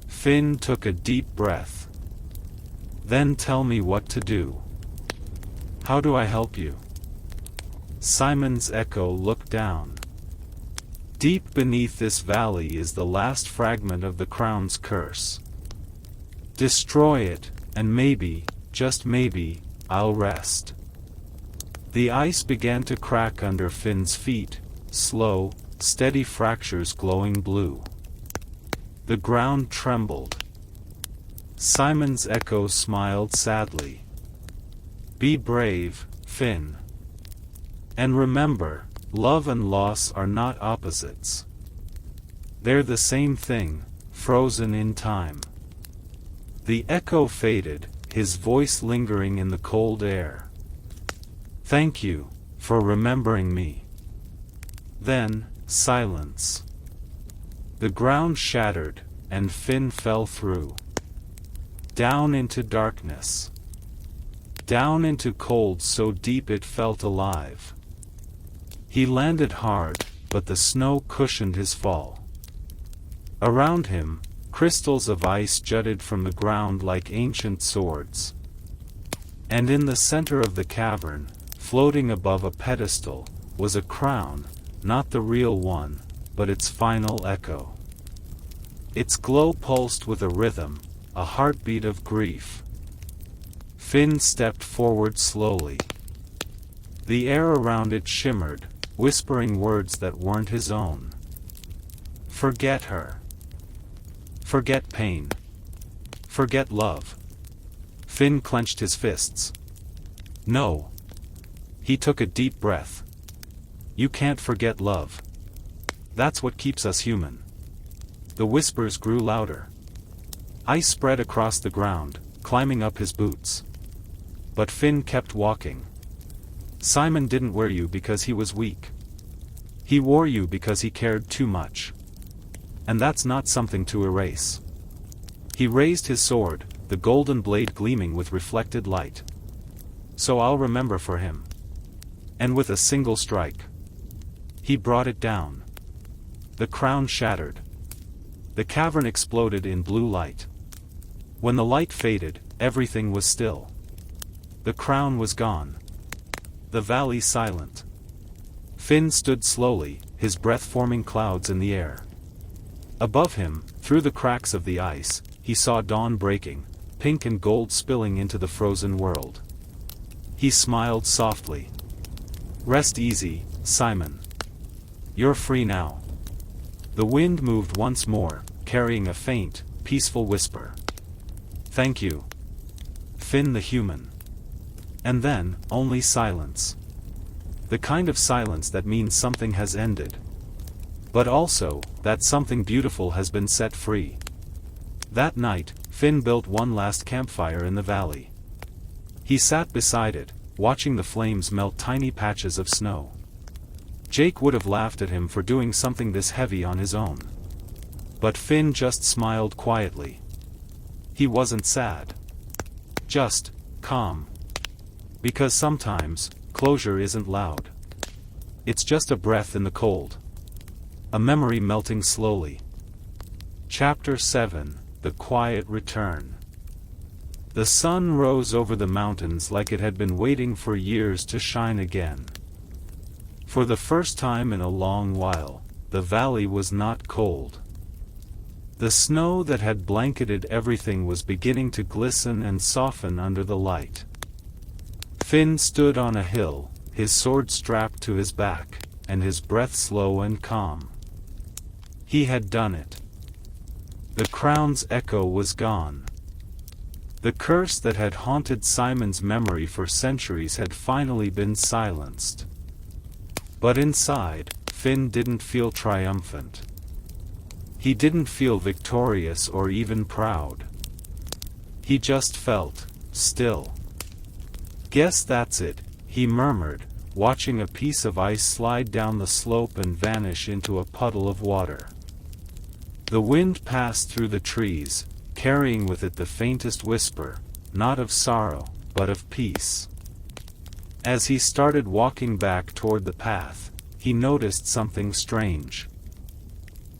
Finn took a deep breath. Then tell me what to do. How do I help you? Simon's echo looked down. Deep beneath this valley is the last fragment of the crown's curse. Destroy it, and maybe, just maybe, I'll rest. The ice began to crack under Finn's feet, slow, steady fractures glowing blue. The ground trembled. Simon's echo smiled sadly. Be brave, Finn. And remember, love and loss are not opposites. They're the same thing, frozen in time. The echo faded, his voice lingering in the cold air. "Thank you, for remembering me." Then, silence. The ground shattered, and Finn fell through. Down into darkness. Down into cold so deep it felt alive. He landed hard, but the snow cushioned his fall. Around him, crystals of ice jutted from the ground like ancient swords. And in the center of the cavern, floating above a pedestal, was a crown, not the real one, but its final echo. Its glow pulsed with a rhythm, a heartbeat of grief. Finn stepped forward slowly. The air around it shimmered, whispering words that weren't his own. Forget her. Forget pain. Forget love. Finn clenched his fists. No. He took a deep breath. You can't forget love. That's what keeps us human. The whispers grew louder. Ice spread across the ground, climbing up his boots. But Finn kept walking. Simon didn't wear you because he was weak. He wore you because he cared too much. And that's not something to erase. He raised his sword, the golden blade gleaming with reflected light. So I'll remember for him. And with a single strike, he brought it down. The crown shattered. The cavern exploded in blue light. When the light faded, everything was still. The crown was gone. The valley silent. Finn stood slowly, his breath forming clouds in the air. Above him, through the cracks of the ice, he saw dawn breaking, pink and gold spilling into the frozen world. He smiled softly. Rest easy, Simon. You're free now. The wind moved once more, carrying a faint, peaceful whisper. Thank you. Finn the human. And then, only silence. The kind of silence that means something has ended. But also, that something beautiful has been set free. That night, Finn built one last campfire in the valley. He sat beside it, watching the flames melt tiny patches of snow. Jake would have laughed at him for doing something this heavy on his own. But Finn just smiled quietly. He wasn't sad. Just calm. Because sometimes, closure isn't loud. It's just a breath in the cold. A memory melting slowly. Chapter 7, The Quiet Return. The sun rose over the mountains like it had been waiting for years to shine again. For the first time in a long while, the valley was not cold. The snow that had blanketed everything was beginning to glisten and soften under the light. Finn stood on a hill, his sword strapped to his back, and his breath slow and calm. He had done it. The crown's echo was gone. The curse that had haunted Simon's memory for centuries had finally been silenced. But inside, Finn didn't feel triumphant. He didn't feel victorious or even proud. He just felt still. Guess that's it, he murmured, watching a piece of ice slide down the slope and vanish into a puddle of water. The wind passed through the trees, carrying with it the faintest whisper, not of sorrow, but of peace. As he started walking back toward the path, he noticed something strange.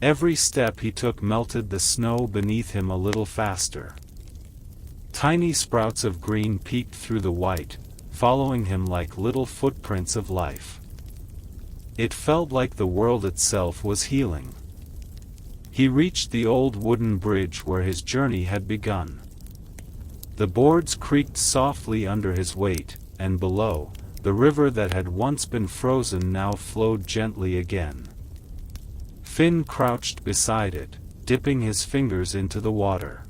Every step he took melted the snow beneath him a little faster. Tiny sprouts of green peeked through the white, following him like little footprints of life. It felt like the world itself was healing. He reached the old wooden bridge where his journey had begun. The boards creaked softly under his weight, and below, the river that had once been frozen now flowed gently again. Finn crouched beside it, dipping his fingers into the water.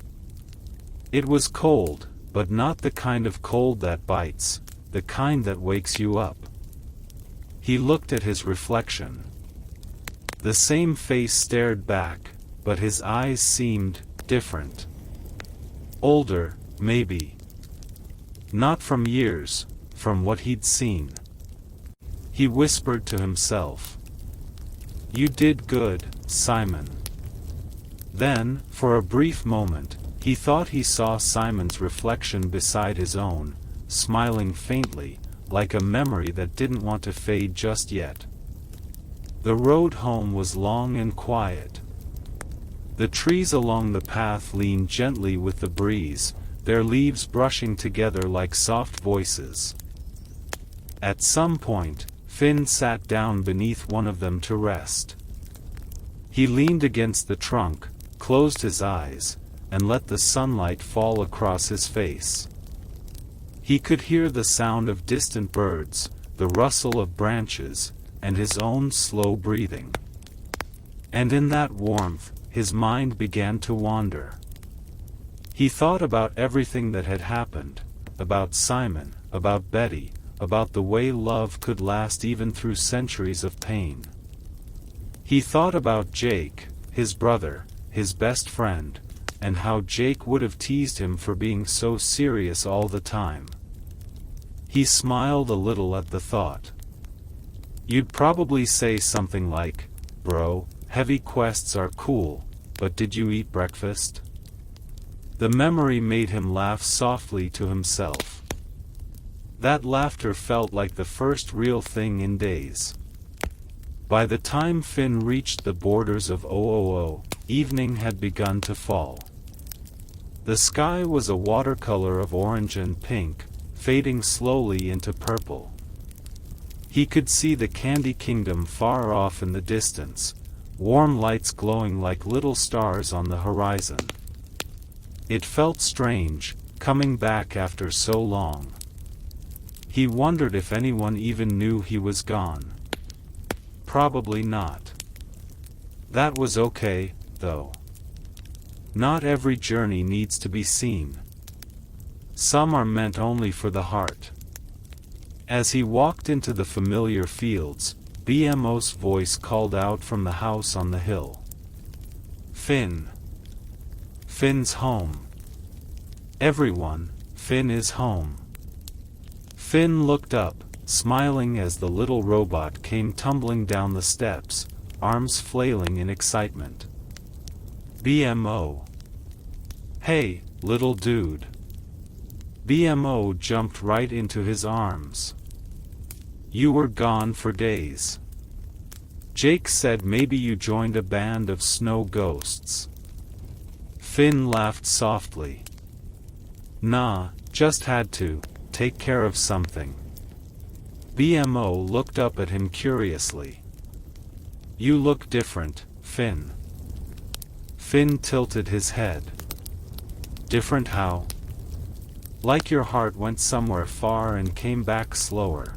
It was cold, but not the kind of cold that bites, the kind that wakes you up. He looked at his reflection. The same face stared back, but his eyes seemed different. Older, maybe. Not from years, from what he'd seen. He whispered to himself. You did good, Simon. Then, for a brief moment, he thought he saw Simon's reflection beside his own, smiling faintly, like a memory that didn't want to fade just yet. The road home was long and quiet. The trees along the path leaned gently with the breeze, their leaves brushing together like soft voices. At some point, Finn sat down beneath one of them to rest. He leaned against the trunk, closed his eyes, and let the sunlight fall across his face. He could hear the sound of distant birds, the rustle of branches, and his own slow breathing. And in that warmth, his mind began to wander. He thought about everything that had happened, about Simon, about Betty, about the way love could last even through centuries of pain. He thought about Jake, his brother, his best friend, and how Jake would have teased him for being so serious all the time. He smiled a little at the thought. You'd probably say something like, "Bro, heavy quests are cool, but did you eat breakfast?" The memory made him laugh softly to himself. That laughter felt like the first real thing in days. By the time Finn reached the borders of Ooo, evening had begun to fall. The sky was a watercolor of orange and pink, fading slowly into purple. He could see the Candy Kingdom far off in the distance, warm lights glowing like little stars on the horizon. It felt strange, coming back after so long. He wondered if anyone even knew he was gone. Probably not. That was okay, though. Not every journey needs to be seen. Some are meant only for the heart. As he walked into the familiar fields, BMO's voice called out from the house on the hill. Finn. Finn's home. Everyone, Finn is home. Finn looked up, smiling as the little robot came tumbling down the steps, arms flailing in excitement. BMO. Hey, little dude. BMO jumped right into his arms. You were gone for days. Jake said maybe you joined a band of snow ghosts. Finn laughed softly. Nah, just had to take care of something. BMO looked up at him curiously. You look different, Finn. Finn tilted his head. Different how? Like your heart went somewhere far and came back slower.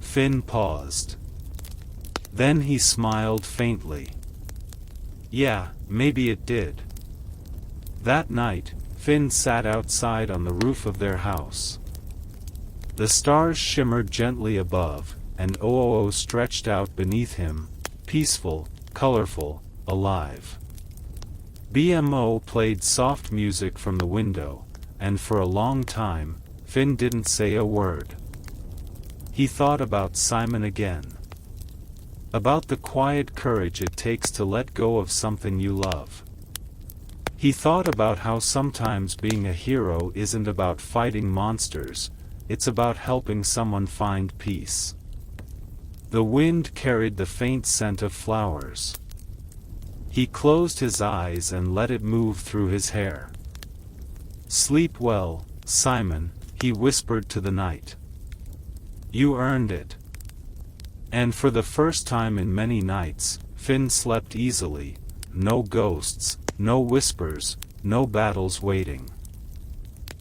Finn paused. Then he smiled faintly. Yeah, maybe it did. That night, Finn sat outside on the roof of their house. The stars shimmered gently above, and Ooo stretched out beneath him, peaceful, colorful, alive. BMO played soft music from the window, and for a long time, Finn didn't say a word. He thought about Simon again. About the quiet courage it takes to let go of something you love. He thought about how sometimes being a hero isn't about fighting monsters, it's about helping someone find peace. The wind carried the faint scent of flowers. He closed his eyes and let it move through his hair. Sleep well, Simon, he whispered to the night. You earned it. And for the first time in many nights, Finn slept easily, no ghosts, no whispers, no battles waiting.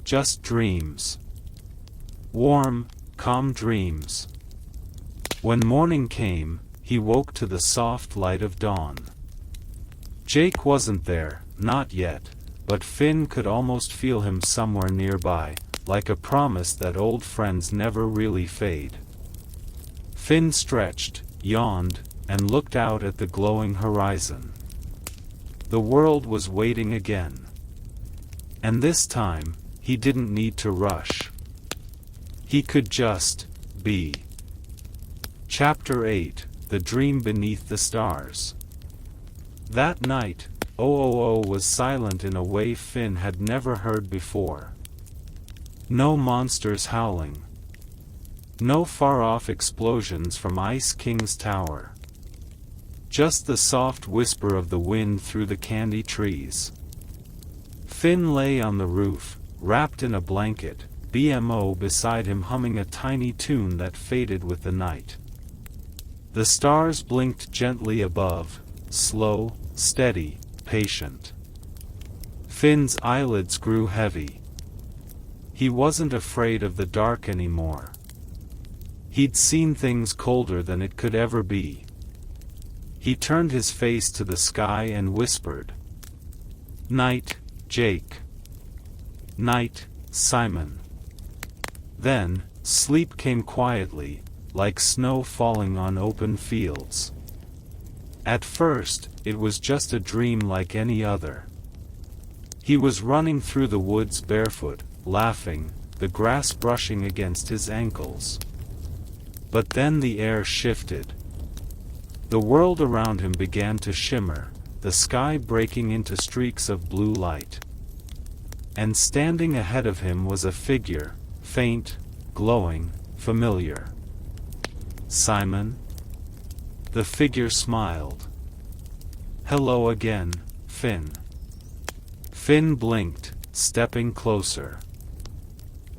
Just dreams. Warm, calm dreams. When morning came, he woke to the soft light of dawn. Jake wasn't there, not yet, but Finn could almost feel him somewhere nearby, like a promise that old friends never really fade. Finn stretched, yawned, and looked out at the glowing horizon. The world was waiting again. And this time, he didn't need to rush. He could just be. Chapter 8, The Dream Beneath the Stars. That night, Ooo was silent in a way Finn had never heard before. No monsters howling. No far-off explosions from Ice King's tower. Just the soft whisper of the wind through the candy trees. Finn lay on the roof, wrapped in a blanket, BMO beside him humming a tiny tune that faded with the night. The stars blinked gently above, slow, steady, patient. Finn's eyelids grew heavy. He wasn't afraid of the dark anymore. He'd seen things colder than it could ever be. He turned his face to the sky and whispered, "Night, Jake. Night, Simon." Then, sleep came quietly, like snow falling on open fields. At first, it was just a dream like any other. He was running through the woods barefoot, laughing, the grass brushing against his ankles. But then the air shifted. The world around him began to shimmer, the sky breaking into streaks of blue light. And standing ahead of him was a figure, faint, glowing, familiar. "Simon?" The figure smiled. "Hello again, Finn." Finn blinked, stepping closer.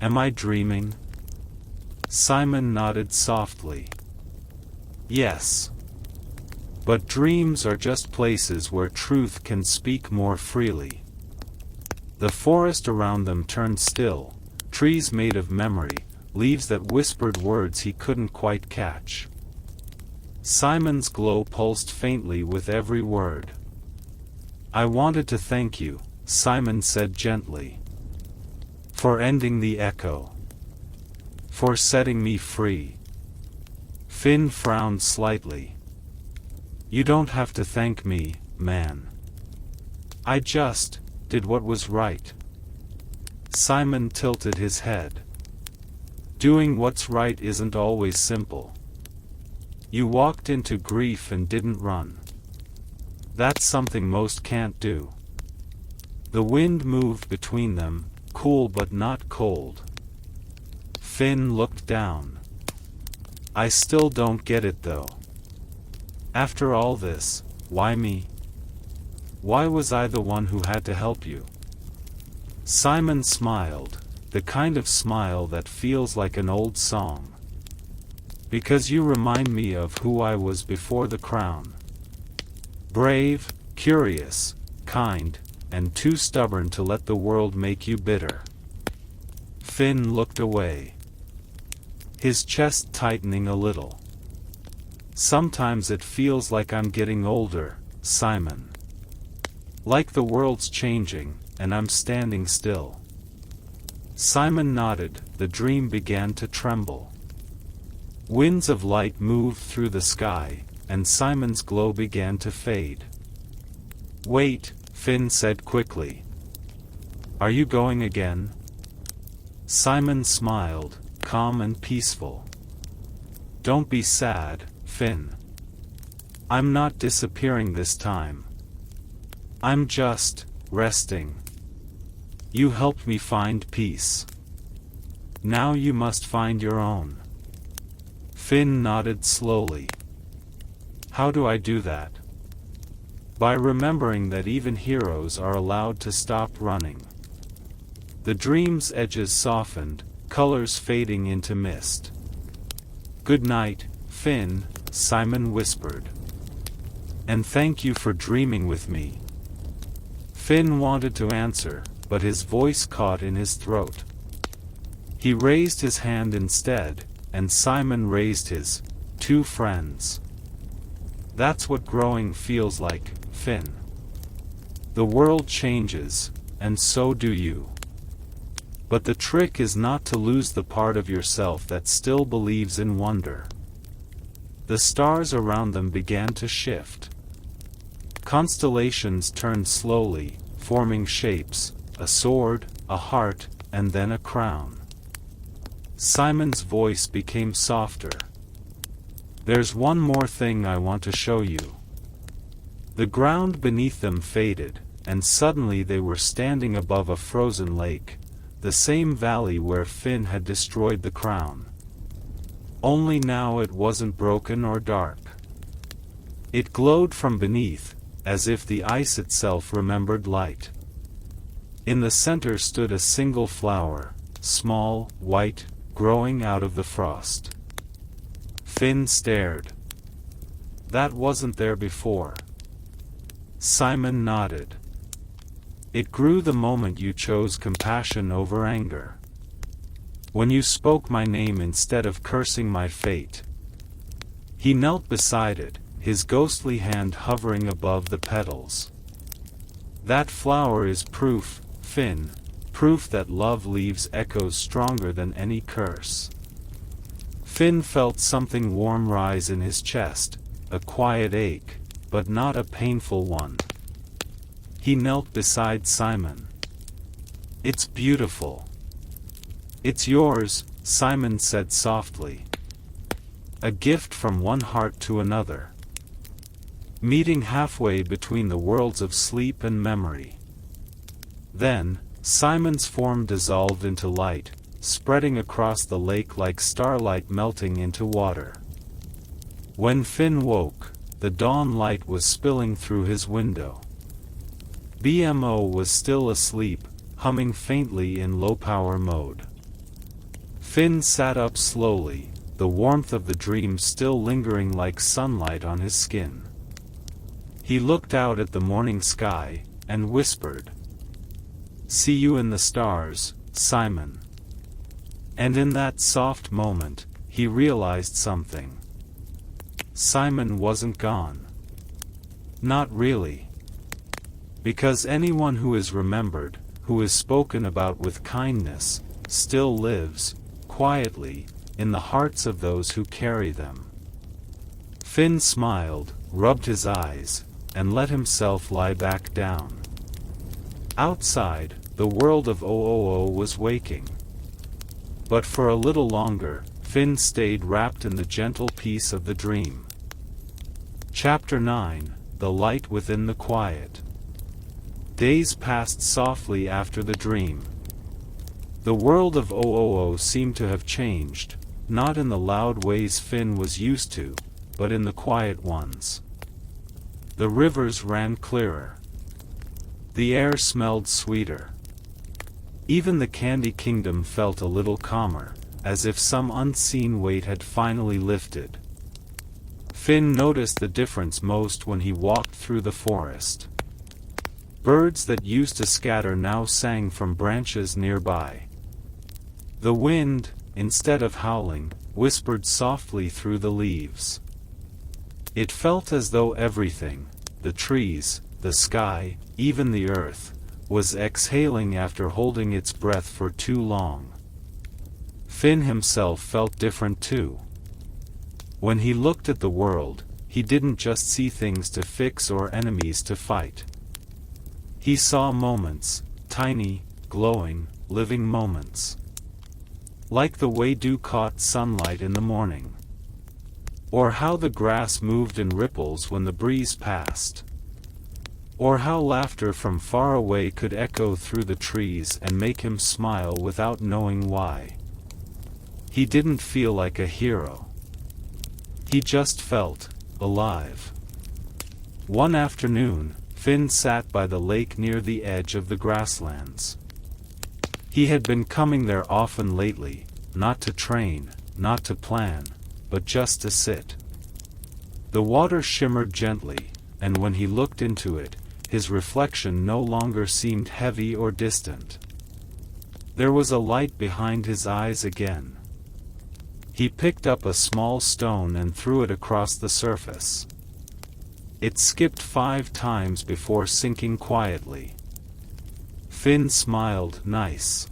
"Am I dreaming?" Simon nodded softly. "Yes. But dreams are just places where truth can speak more freely." The forest around them turned still, trees made of memory, leaves that whispered words he couldn't quite catch. Simon's glow pulsed faintly with every word. "I wanted to thank you," Simon said gently. "For ending the echo. For setting me free." Finn frowned slightly. "You don't have to thank me, man. I just did what was right." Simon tilted his head. "Doing what's right isn't always simple. You walked into grief and didn't run. That's something most can't do." The wind moved between them, cool but not cold. Finn looked down. "I still don't get it though. After all this, why me? Why was I the one who had to help you?" Simon smiled, the kind of smile that feels like an old song. "Because you remind me of who I was before the crown. Brave, curious, kind, and too stubborn to let the world make you bitter." Finn looked away, his chest tightening a little. "Sometimes it feels like I'm getting older, Simon. Like the world's changing, and I'm standing still." Simon nodded, the dream began to tremble. Winds of light moved through the sky, and Simon's glow began to fade. "Wait," Finn said quickly. "Are you going again?" Simon smiled, calm and peaceful. "Don't be sad, Finn. I'm not disappearing this time. I'm just resting. You helped me find peace. Now you must find your own." Finn nodded slowly. "How do I do that?" "By remembering that even heroes are allowed to stop running." The dream's edges softened, colors fading into mist. "Good night, Finn," Simon whispered. "And thank you for dreaming with me." Finn wanted to answer, but his voice caught in his throat. He raised his hand instead, and Simon raised his. Two friends. That's what growing feels like, Finn. The world changes, and so do you. But the trick is not to lose the part of yourself that still believes in wonder. The stars around them began to shift. Constellations turned slowly, forming shapes, a sword, a heart, and then a crown. Simon's voice became softer. "There's one more thing I want to show you." The ground beneath them faded, and suddenly they were standing above a frozen lake, the same valley where Finn had destroyed the crown. Only now it wasn't broken or dark. It glowed from beneath, as if the ice itself remembered light. In the center stood a single flower, small, white, growing out of the frost. Finn stared. "That wasn't there before." Simon nodded. "It grew the moment you chose compassion over anger. When you spoke my name instead of cursing my fate." He knelt beside it, his ghostly hand hovering above the petals. "That flower is proof, Finn, proof that love leaves echoes stronger than any curse." Finn felt something warm rise in his chest, a quiet ache, but not a painful one. He knelt beside Simon. "It's beautiful." "It's yours," Simon said softly. "A gift from one heart to another. Meeting halfway between the worlds of sleep and memory." Then, Simon's form dissolved into light, spreading across the lake like starlight melting into water. When Finn woke, the dawn light was spilling through his window. BMO was still asleep, humming faintly in low-power mode. Finn sat up slowly, the warmth of the dream still lingering like sunlight on his skin. He looked out at the morning sky, and whispered, "See you in the stars, Simon." And in that soft moment, he realized something. Simon wasn't gone. Not really. Because anyone who is remembered, who is spoken about with kindness, still lives, quietly, in the hearts of those who carry them. Finn smiled, rubbed his eyes, and let himself lie back down. Outside, the world of Ooo was waking. But for a little longer, Finn stayed wrapped in the gentle peace of the dream. Chapter 9, The Light Within the Quiet. Days passed softly after the dream. The world of Ooo seemed to have changed, not in the loud ways Finn was used to, but in the quiet ones. The rivers ran clearer. The air smelled sweeter. Even the Candy Kingdom felt a little calmer, as if some unseen weight had finally lifted. Finn noticed the difference most when he walked through the forest. Birds that used to scatter now sang from branches nearby. The wind, instead of howling, whispered softly through the leaves. It felt as though everything, the trees, the sky, even the earth, was exhaling after holding its breath for too long. Finn himself felt different too. When he looked at the world, he didn't just see things to fix or enemies to fight. He saw moments, tiny, glowing, living moments. Like the way dew caught sunlight in the morning. Or how the grass moved in ripples when the breeze passed. Or how laughter from far away could echo through the trees and make him smile without knowing why. He didn't feel like a hero. He just felt alive. One afternoon, Finn sat by the lake near the edge of the grasslands. He had been coming there often lately, not to train, not to plan, but just to sit. The water shimmered gently, and when he looked into it, his reflection no longer seemed heavy or distant. There was a light behind his eyes again. He picked up a small stone and threw it across the surface. It skipped 5 times before sinking quietly. Finn smiled, "Nice."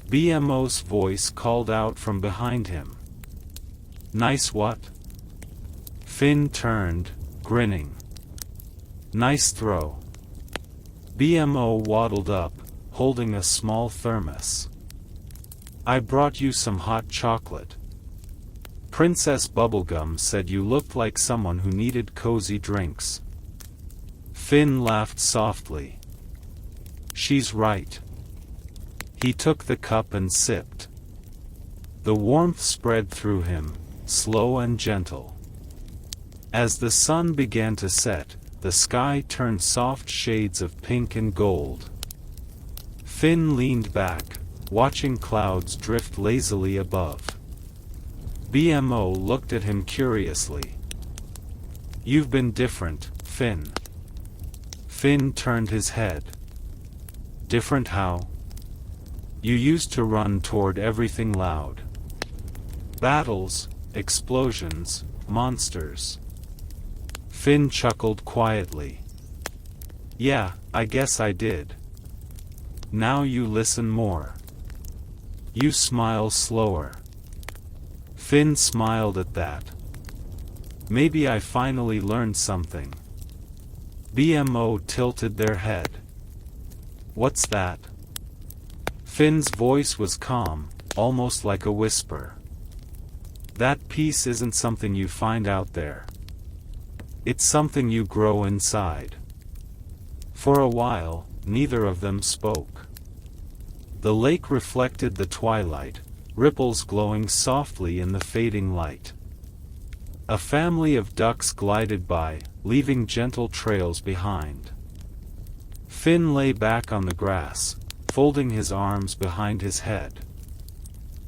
BMO's voice called out from behind him. "Nice what?" Finn turned, grinning. "Nice throw." BMO waddled up, holding a small thermos. "I brought you some hot chocolate. Princess Bubblegum said you looked like someone who needed cozy drinks." Finn laughed softly. "She's right." He took the cup and sipped. The warmth spread through him, slow and gentle. As the sun began to set, the sky turned soft shades of pink and gold. Finn leaned back, watching clouds drift lazily above. BMO looked at him curiously. "You've been different, Finn." Finn turned his head. "Different how?" "You used to run toward everything loud. Battles, explosions, monsters." Finn chuckled quietly. "Yeah, I guess I did. Now you listen more. You smile slower." Finn smiled at that. "Maybe I finally learned something." BMO tilted their head. "What's that?" Finn's voice was calm, almost like a whisper. "That peace isn't something you find out there. It's something you grow inside." For a while, neither of them spoke. The lake reflected the twilight, ripples glowing softly in the fading light. A family of ducks glided by, leaving gentle trails behind. Finn lay back on the grass, folding his arms behind his head.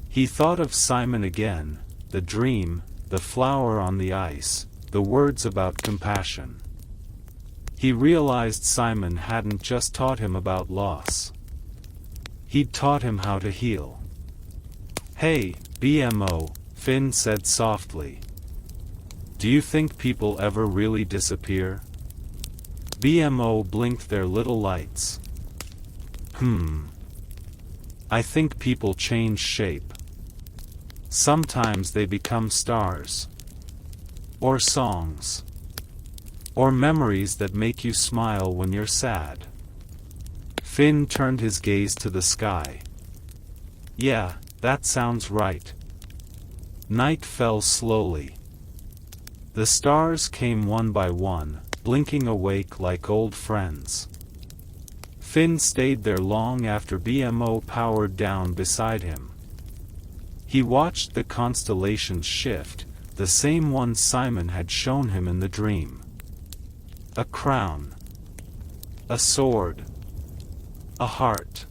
He thought of Simon again, the dream, the flower on the ice, the words about compassion. He realized Simon hadn't just taught him about loss. He'd taught him how to heal. "Hey, BMO," Finn said softly. "Do you think people ever really disappear?" BMO blinked their little lights. I think people change shape. Sometimes they become stars. Or songs. Or memories that make you smile when you're sad." Finn turned his gaze to the sky. "Yeah, that sounds right." Night fell slowly. The stars came one by one, blinking awake like old friends. Finn stayed there long after BMO powered down beside him. He watched the constellations shift, the same ones Simon had shown him in the dream. A crown. A sword. A heart.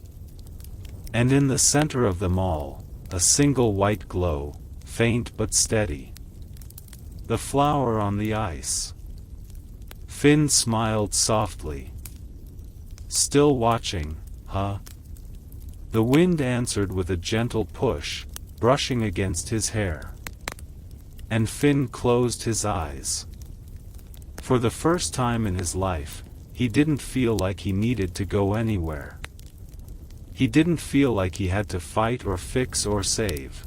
And in the center of them all, a single white glow, faint but steady. The flower on the ice. Finn smiled softly. "Still watching, huh?" The wind answered with a gentle push, brushing against his hair. And Finn closed his eyes. For the first time in his life, he didn't feel like he needed to go anywhere. He didn't feel like he had to fight or fix or save.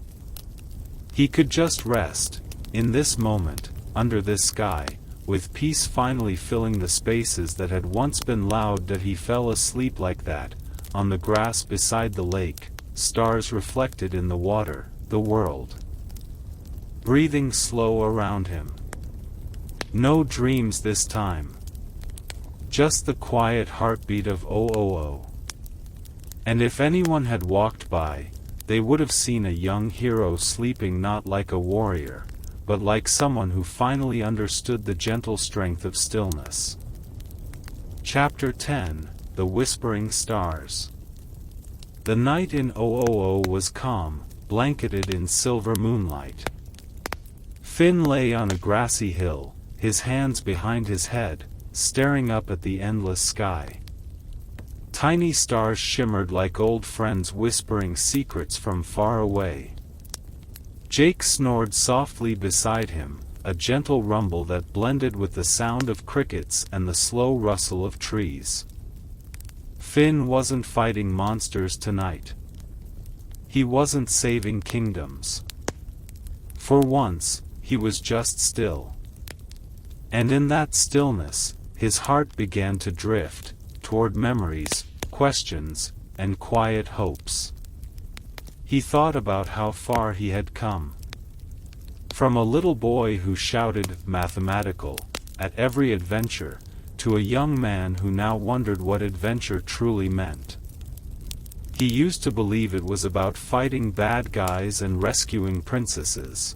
He could just rest, in this moment, under this sky, with peace finally filling the spaces that had once been loud. That he fell asleep like that, on the grass beside the lake, stars reflected in the water, the world breathing slow around him. No dreams this time. Just the quiet heartbeat of Ooo. And if anyone had walked by, they would have seen a young hero sleeping not like a warrior, but like someone who finally understood the gentle strength of stillness. Chapter 10: The Whispering Stars. The night in Ooo was calm, blanketed in silver moonlight. Finn lay on a grassy hill, his hands behind his head, staring up at the endless sky. Tiny stars shimmered like old friends whispering secrets from far away. Jake snored softly beside him, a gentle rumble that blended with the sound of crickets and the slow rustle of trees. Finn wasn't fighting monsters tonight. He wasn't saving kingdoms. For once, he was just still. And in that stillness, his heart began to drift, toward memories, questions, and quiet hopes. He thought about how far he had come. From a little boy who shouted "mathematical" at every adventure, to a young man who now wondered what adventure truly meant. He used to believe it was about fighting bad guys and rescuing princesses.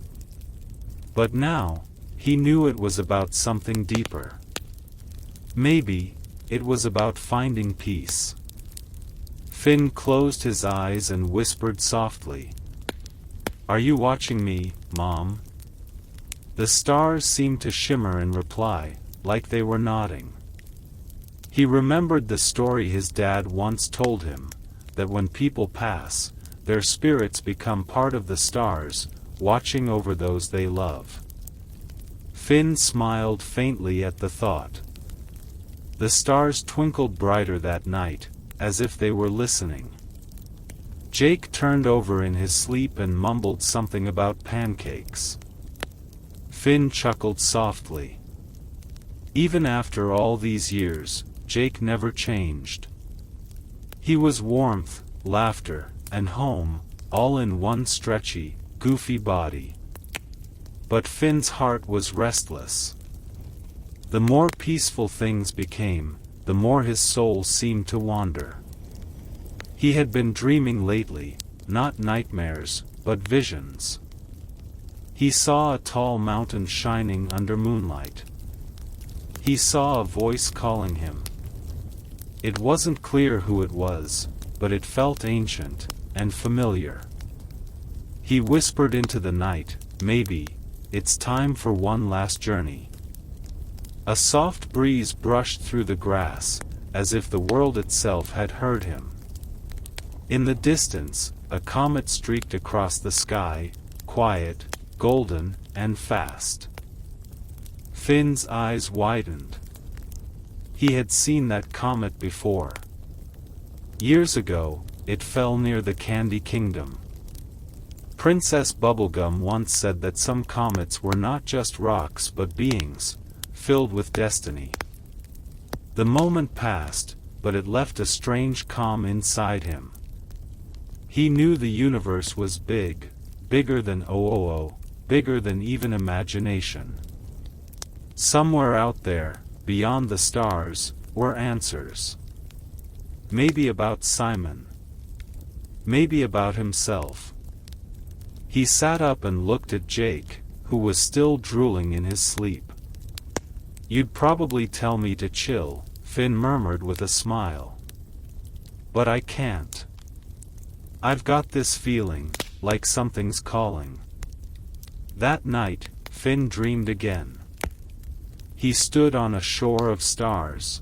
But now, he knew it was about something deeper. Maybe, it was about finding peace. Finn closed his eyes and whispered softly, "Are you watching me, Mom?" The stars seemed to shimmer in reply, like they were nodding. He remembered the story his dad once told him, that when people pass, their spirits become part of the stars, watching over those they love. Finn smiled faintly at the thought. The stars twinkled brighter that night, as if they were listening. Jake turned over in his sleep and mumbled something about pancakes. Finn chuckled softly. Even after all these years, Jake never changed. He was warmth, laughter, and home, all in one stretchy, goofy body. But Finn's heart was restless. The more peaceful things became, the more his soul seemed to wander. He had been dreaming lately, not nightmares, but visions. He saw a tall mountain shining under moonlight. He saw a voice calling him. It wasn't clear who it was, but it felt ancient and familiar. He whispered into the night, "Maybe it's time for one last journey." A soft breeze brushed through the grass, as if the world itself had heard him. In the distance, a comet streaked across the sky, quiet, golden, and fast. Finn's eyes widened. He had seen that comet before. Years ago, it fell near the Candy Kingdom. Princess Bubblegum once said that some comets were not just rocks but beings, filled with destiny. The moment passed, but it left a strange calm inside him. He knew the universe was big, bigger than Ooo, bigger than even imagination. Somewhere out there, beyond the stars, were answers. Maybe about Simon. Maybe about himself. He sat up and looked at Jake, who was still drooling in his sleep. "You'd probably tell me to chill," Finn murmured with a smile. "But I can't. I've got this feeling, like something's calling." That night, Finn dreamed again. He stood on a shore of stars.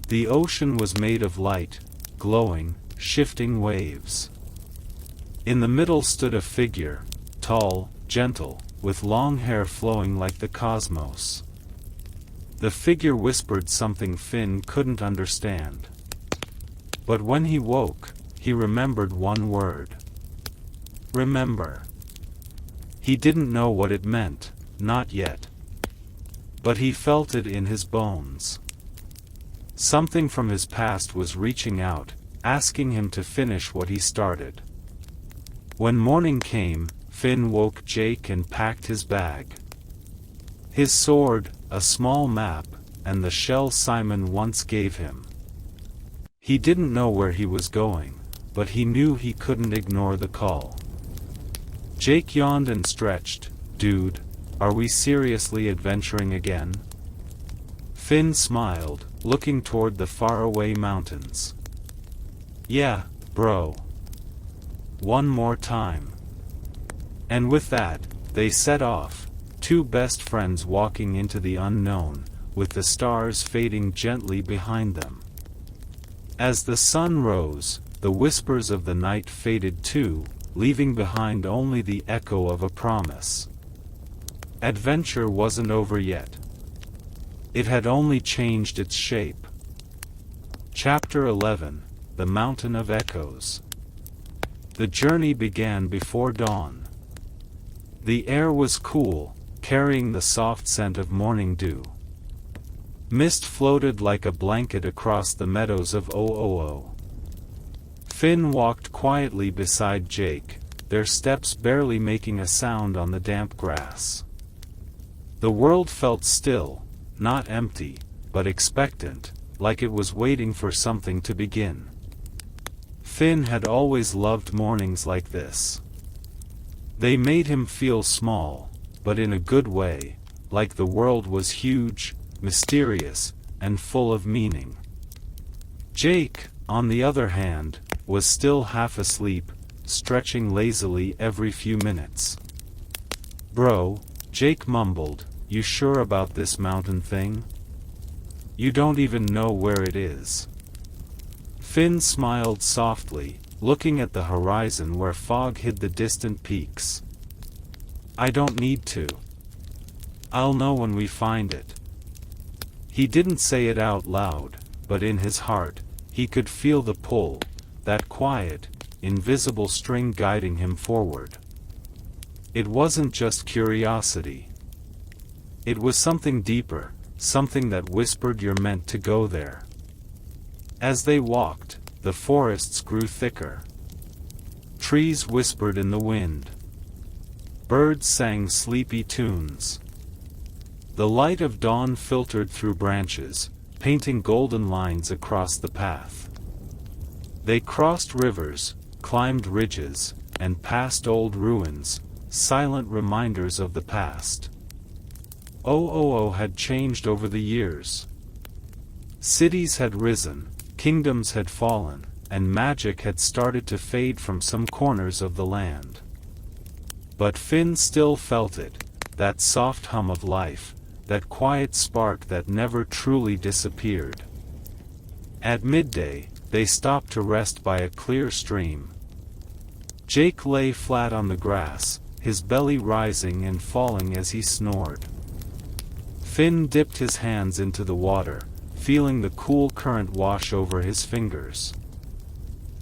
The ocean was made of light, glowing, shifting waves. In the middle stood a figure, tall, gentle, with long hair flowing like the cosmos. The figure whispered something Finn couldn't understand. But when he woke, he remembered one word. Remember. He didn't know what it meant, not yet. But he felt it in his bones. Something from his past was reaching out, asking him to finish what he started. When morning came, Finn woke Jake and packed his bag. His sword, a small map, and the shell Simon once gave him. He didn't know where he was going, but he knew he couldn't ignore the call. Jake yawned and stretched. "Dude, are we seriously adventuring again?" Finn smiled, looking toward the faraway mountains. "Yeah, bro. One more time." And with that, they set off, two best friends walking into the unknown, with the stars fading gently behind them. As the sun rose, the whispers of the night faded too, leaving behind only the echo of a promise. Adventure wasn't over yet. It had only changed its shape. Chapter 11, The Mountain of Echoes. The journey began before dawn. The air was cool, carrying the soft scent of morning dew. Mist floated like a blanket across the meadows of Ooo. Finn walked quietly beside Jake, their steps barely making a sound on the damp grass. The world felt still, not empty, but expectant, like it was waiting for something to begin. Finn had always loved mornings like this. They made him feel small, but in a good way, like the world was huge, mysterious, and full of meaning. Jake, on the other hand, was still half asleep, stretching lazily every few minutes. "Bro," Jake mumbled, "you sure about this mountain thing? You don't even know where it is." Finn smiled softly, looking at the horizon where fog hid the distant peaks. "I don't need to. I'll know when we find it." He didn't say it out loud, but in his heart, he could feel the pull, that quiet, invisible string guiding him forward. It wasn't just curiosity. It was something deeper, something that whispered you're meant to go there. As they walked, the forests grew thicker. Trees whispered in the wind. Birds sang sleepy tunes. The light of dawn filtered through branches, painting golden lines across the path. They crossed rivers, climbed ridges, and passed old ruins, silent reminders of the past. Ooo had changed over the years. Cities had risen, kingdoms had fallen, and magic had started to fade from some corners of the land. But Finn still felt it, that soft hum of life, that quiet spark that never truly disappeared. At midday, they stopped to rest by a clear stream. Jake lay flat on the grass, his belly rising and falling as he snored. Finn dipped his hands into the water, feeling the cool current wash over his fingers.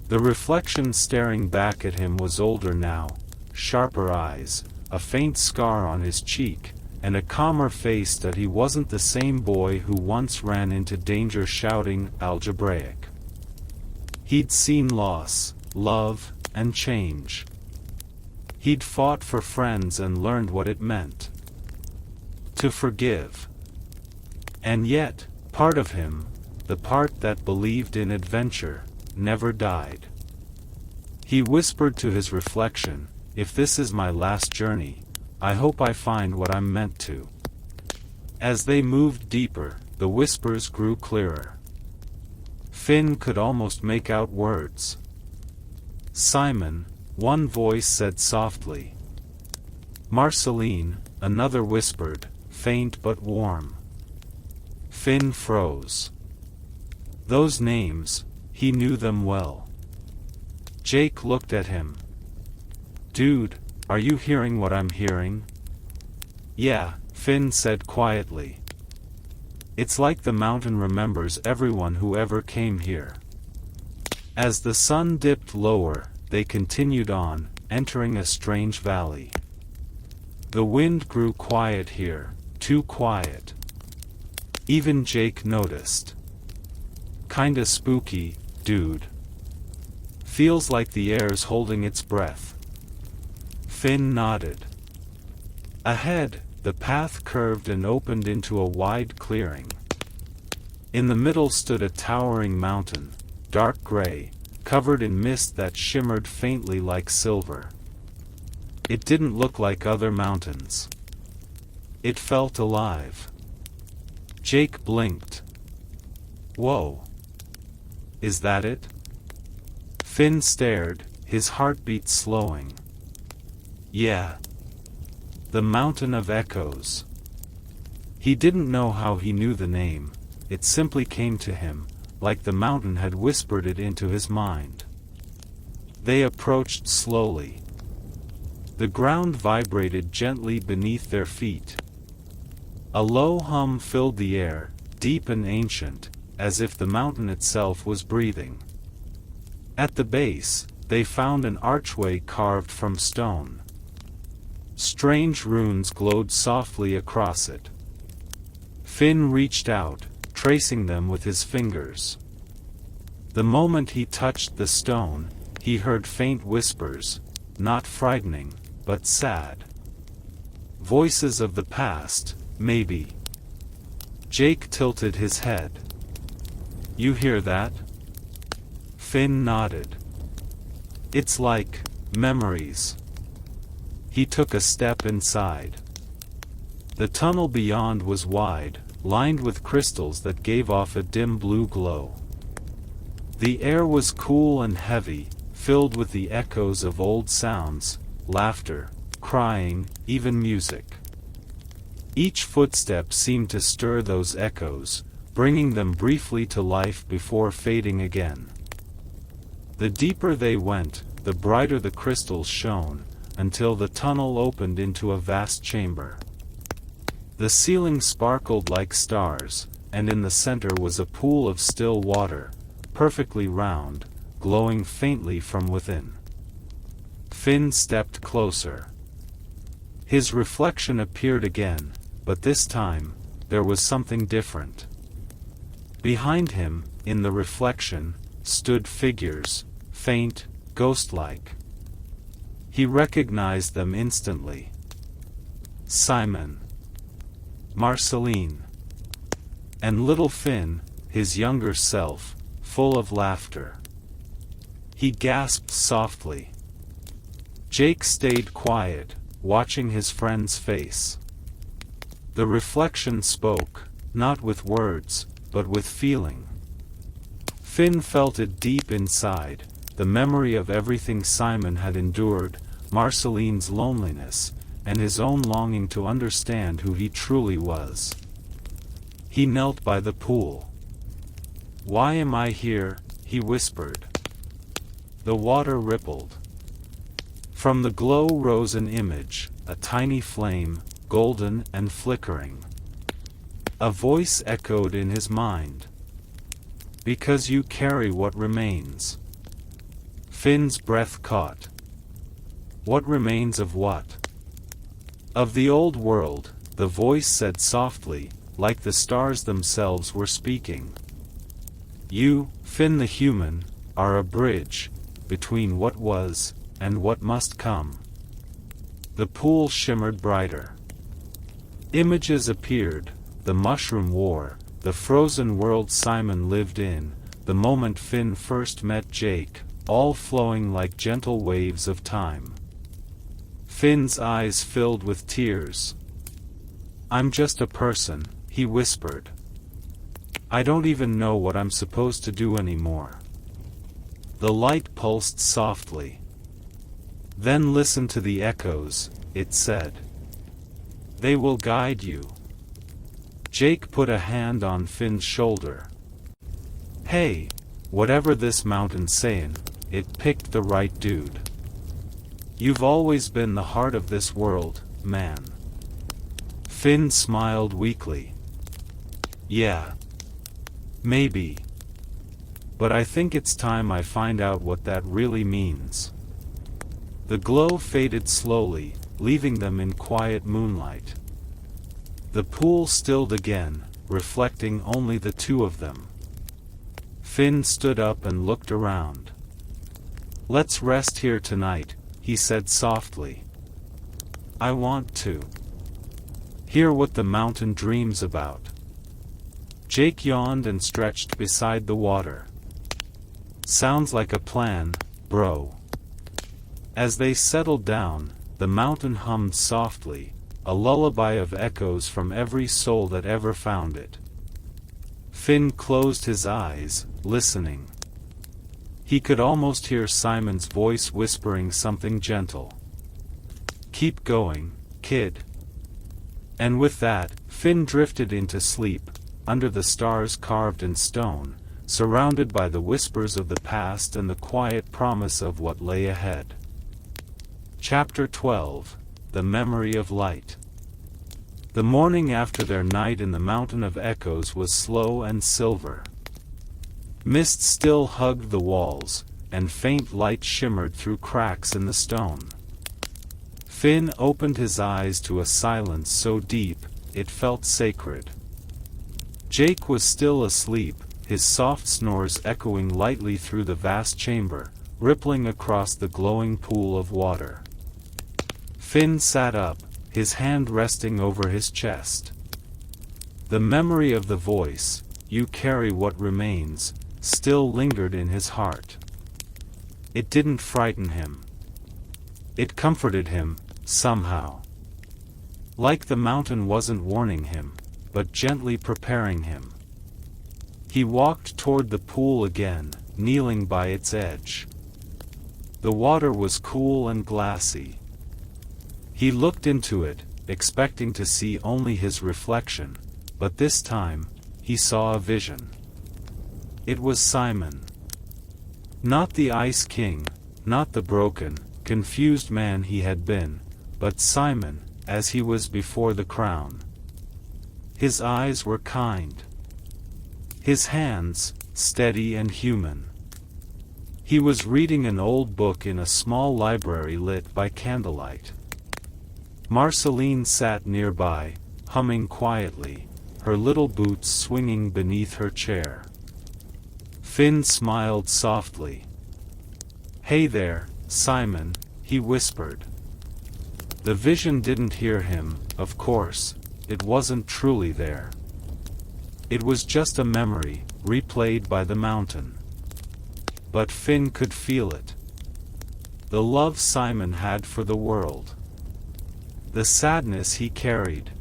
The reflection staring back at him was older now, sharper eyes, a faint scar on his cheek, and a calmer face that he wasn't the same boy who once ran into danger shouting algebraic. He'd seen loss, love, and change. He'd fought for friends and learned what it meant to forgive. And yet, part of him, the part that believed in adventure, never died. He whispered to his reflection, "If this is my last journey, I hope I find what I'm meant to." As they moved deeper, the whispers grew clearer. Finn could almost make out words. "Simon," one voice said softly. "Marceline," another whispered, faint but warm. Finn froze. Those names, he knew them well. Jake looked at him. "Dude, are you hearing what I'm hearing?" "Yeah," Finn said quietly. "It's like the mountain remembers everyone who ever came here." As the sun dipped lower, they continued on, entering a strange valley. The wind grew quiet here, too quiet. Even Jake noticed. "Kinda spooky, dude. Feels like the air's holding its breath." Finn nodded. Ahead, the path curved and opened into a wide clearing. In the middle stood a towering mountain, dark gray, covered in mist that shimmered faintly like silver. It didn't look like other mountains. It felt alive. Jake blinked. "Whoa. Is that it?" Finn stared, his heartbeat slowing. "Yeah. The Mountain of Echoes." He didn't know how he knew the name, it simply came to him, like the mountain had whispered it into his mind. They approached slowly. The ground vibrated gently beneath their feet. A low hum filled the air, deep and ancient, as if the mountain itself was breathing. At the base, they found an archway carved from stone. Strange runes glowed softly across it. Finn reached out, tracing them with his fingers. The moment he touched the stone, he heard faint whispers, not frightening, but sad. Voices of the past, maybe. Jake tilted his head. "You hear that?" Finn nodded. "It's like memories." He took a step inside. The tunnel beyond was wide, lined with crystals that gave off a dim blue glow. The air was cool and heavy, filled with the echoes of old sounds, laughter, crying, even music. Each footstep seemed to stir those echoes, bringing them briefly to life before fading again. The deeper they went, the brighter the crystals shone, until the tunnel opened into a vast chamber. The ceiling sparkled like stars, and in the center was a pool of still water, perfectly round, glowing faintly from within. Finn stepped closer. His reflection appeared again, but this time, there was something different. Behind him, in the reflection, stood figures, faint, ghost-like. He recognized them instantly. Simon, Marceline, and little Finn, his younger self, full of laughter. He gasped softly. Jake stayed quiet, watching his friend's face. The reflection spoke, not with words, but with feeling. Finn felt it deep inside, the memory of everything Simon had endured, Marceline's loneliness, and his own longing to understand who he truly was. He knelt by the pool. "Why am I here?" he whispered. The water rippled. From the glow rose an image, a tiny flame, golden and flickering. A voice echoed in his mind. "Because you carry what remains." Finn's breath caught. What remains of what? Of the old world, the voice said softly, like the stars themselves were speaking. "You, Finn the human, are a bridge between what was and what must come." The pool shimmered brighter. Images appeared, the mushroom war, the frozen world Simon lived in, the moment Finn first met Jake, all flowing like gentle waves of time. Finn's eyes filled with tears. "I'm just a person," he whispered. "I don't even know what I'm supposed to do anymore." The light pulsed softly. "Then listen to the echoes," it said. "They will guide you." Jake put a hand on Finn's shoulder. "Hey, whatever this mountain's sayin', it picked the right dude. You've always been the heart of this world, man." Finn smiled weakly. "Yeah. Maybe. But I think it's time I find out what that really means." The glow faded slowly, leaving them in quiet moonlight. The pool stilled again, reflecting only the two of them. Finn stood up and looked around. "Let's rest here tonight," he said softly. "I want to hear what the mountain dreams about." Jake yawned and stretched beside the water. "Sounds like a plan, bro." As they settled down, the mountain hummed softly, a lullaby of echoes from every soul that ever found it. Finn closed his eyes, listening. He could almost hear Simon's voice whispering something gentle. "Keep going, kid." And with that, Finn drifted into sleep, under the stars carved in stone, surrounded by the whispers of the past and the quiet promise of what lay ahead. Chapter 12: The Memory of Light. The morning after their night in the Mountain of Echoes was slow and silver. Mist still hugged the walls, and faint light shimmered through cracks in the stone. Finn opened his eyes to a silence so deep, it felt sacred. Jake was still asleep, his soft snores echoing lightly through the vast chamber, rippling across the glowing pool of water. Finn sat up, his hand resting over his chest. The memory of the voice, "You carry what remains," still lingered in his heart. It didn't frighten him. It comforted him, somehow. Like the mountain wasn't warning him, but gently preparing him. He walked toward the pool again, kneeling by its edge. The water was cool and glassy. He looked into it, expecting to see only his reflection, but this time, he saw a vision. It was Simon. Not the Ice King, not the broken, confused man he had been, but Simon, as he was before the crown. His eyes were kind. His hands, steady and human. He was reading an old book in a small library lit by candlelight. Marceline sat nearby, humming quietly, her little boots swinging beneath her chair. Finn smiled softly. "Hey there, Simon," he whispered. The vision didn't hear him, of course, it wasn't truly there. It was just a memory, replayed by the mountain. But Finn could feel it. The love Simon had for the world. The sadness he carried.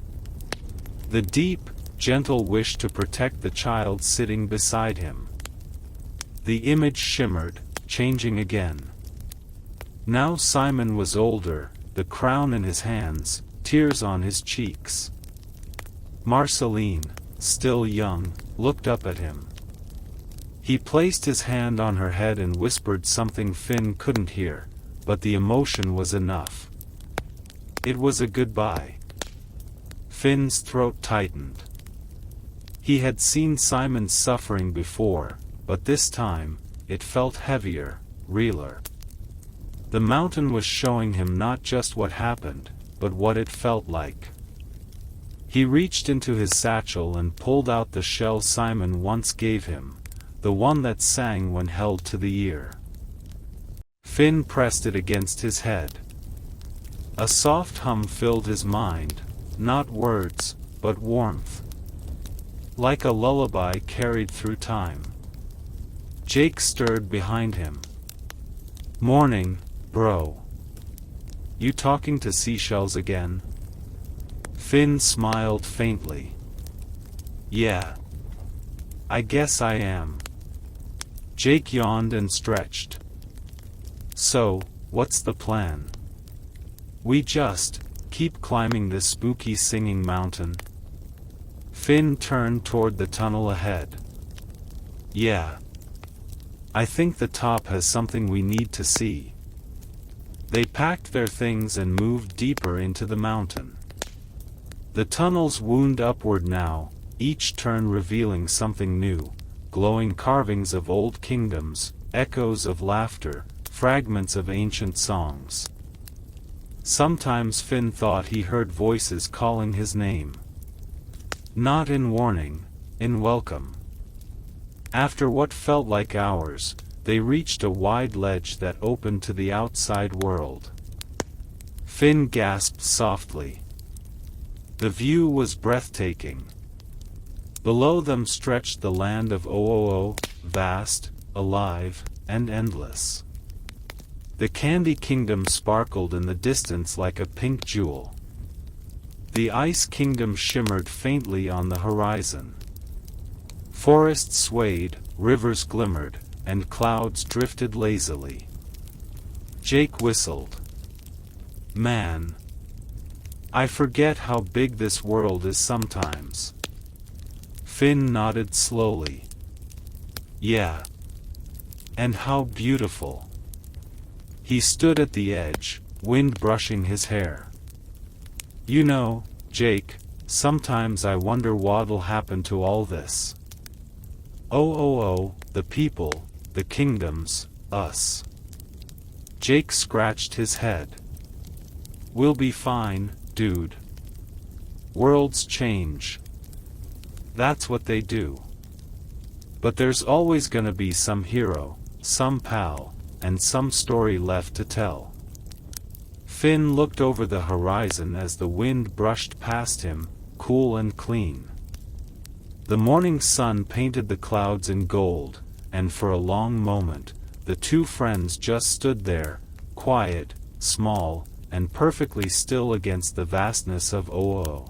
The deep, gentle wish to protect the child sitting beside him. The image shimmered, changing again. Now Simon was older, the crown in his hands, tears on his cheeks. Marceline, still young, looked up at him. He placed his hand on her head and whispered something Finn couldn't hear, but the emotion was enough. It was a goodbye. Finn's throat tightened. He had seen Simon's suffering before, but this time, it felt heavier, realer. The mountain was showing him not just what happened, but what it felt like. He reached into his satchel and pulled out the shell Simon once gave him, the one that sang when held to the ear. Finn pressed it against his head. A soft hum filled his mind, not words, but warmth. Like a lullaby carried through time. Jake stirred behind him. "Morning, bro. You talking to seashells again?" Finn smiled faintly. "Yeah. I guess I am." Jake yawned and stretched. "So, what's the plan?" "We just keep climbing this spooky singing mountain." Finn turned toward the tunnel ahead. "Yeah. I think the top has something we need to see." They packed their things and moved deeper into the mountain. The tunnels wound upward now, each turn revealing something new, glowing carvings of old kingdoms, echoes of laughter, fragments of ancient songs. Sometimes Finn thought he heard voices calling his name. Not in warning, in welcome. After what felt like hours, they reached a wide ledge that opened to the outside world. Finn gasped softly. The view was breathtaking. Below them stretched the land of Ooo, vast, alive, and endless. The Candy Kingdom sparkled in the distance like a pink jewel. The Ice Kingdom shimmered faintly on the horizon. Forests swayed, rivers glimmered, and clouds drifted lazily. Jake whistled. "Man. I forget how big this world is sometimes." Finn nodded slowly. "Yeah. And how beautiful." He stood at the edge, wind brushing his hair. "You know, Jake, sometimes I wonder what'll happen to all this. Oh, the people, the kingdoms, us." Jake scratched his head. "We'll be fine, dude. Worlds change. That's what they do. But there's always gonna be some hero, some pal, and some story left to tell. Finn looked over the horizon as the wind brushed past him, cool and clean. The morning sun painted the clouds in gold, and for a long moment, the two friends just stood there, quiet, small, and perfectly still against the vastness of Ooo.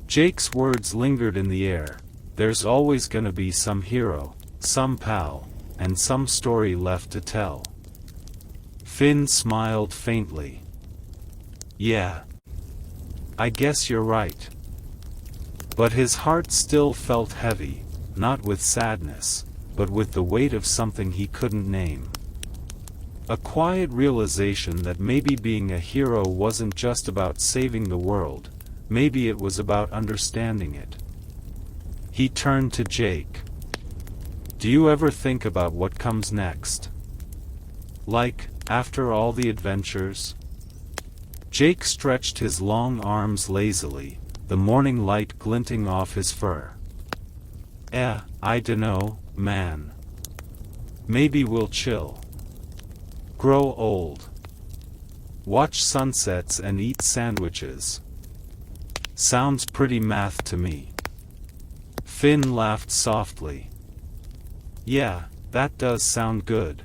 Jake's words lingered in the air. There's always gonna be some hero, some pal, and some story left to tell. Finn smiled faintly. Yeah. I guess you're right. But his heart still felt heavy, not with sadness, but with the weight of something he couldn't name. A quiet realization that maybe being a hero wasn't just about saving the world, maybe it was about understanding it. He turned to Jake. Do you ever think about what comes next? Like, after all the adventures? Jake stretched his long arms lazily, the morning light glinting off his fur. I dunno, man. Maybe we'll chill. Grow old. Watch sunsets and eat sandwiches. Sounds pretty math to me. Finn laughed softly. Yeah, that does sound good.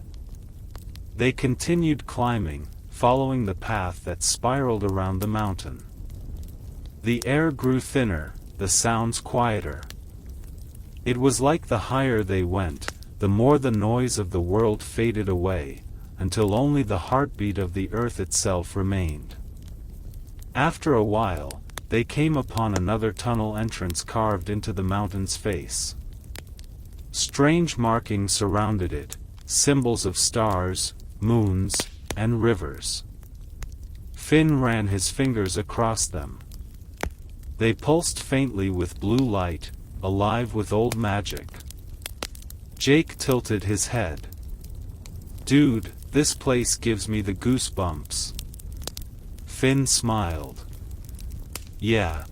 They continued climbing, following the path that spiraled around the mountain. The air grew thinner, the sounds quieter. It was like the higher they went, the more the noise of the world faded away, until only the heartbeat of the earth itself remained. After a while, they came upon another tunnel entrance carved into the mountain's face. Strange markings surrounded it, symbols of stars, moons, and rivers. Finn ran his fingers across them. They pulsed faintly with blue light, alive with old magic. Jake tilted his head. Dude, this place gives me the goosebumps. Finn smiled. Yeah.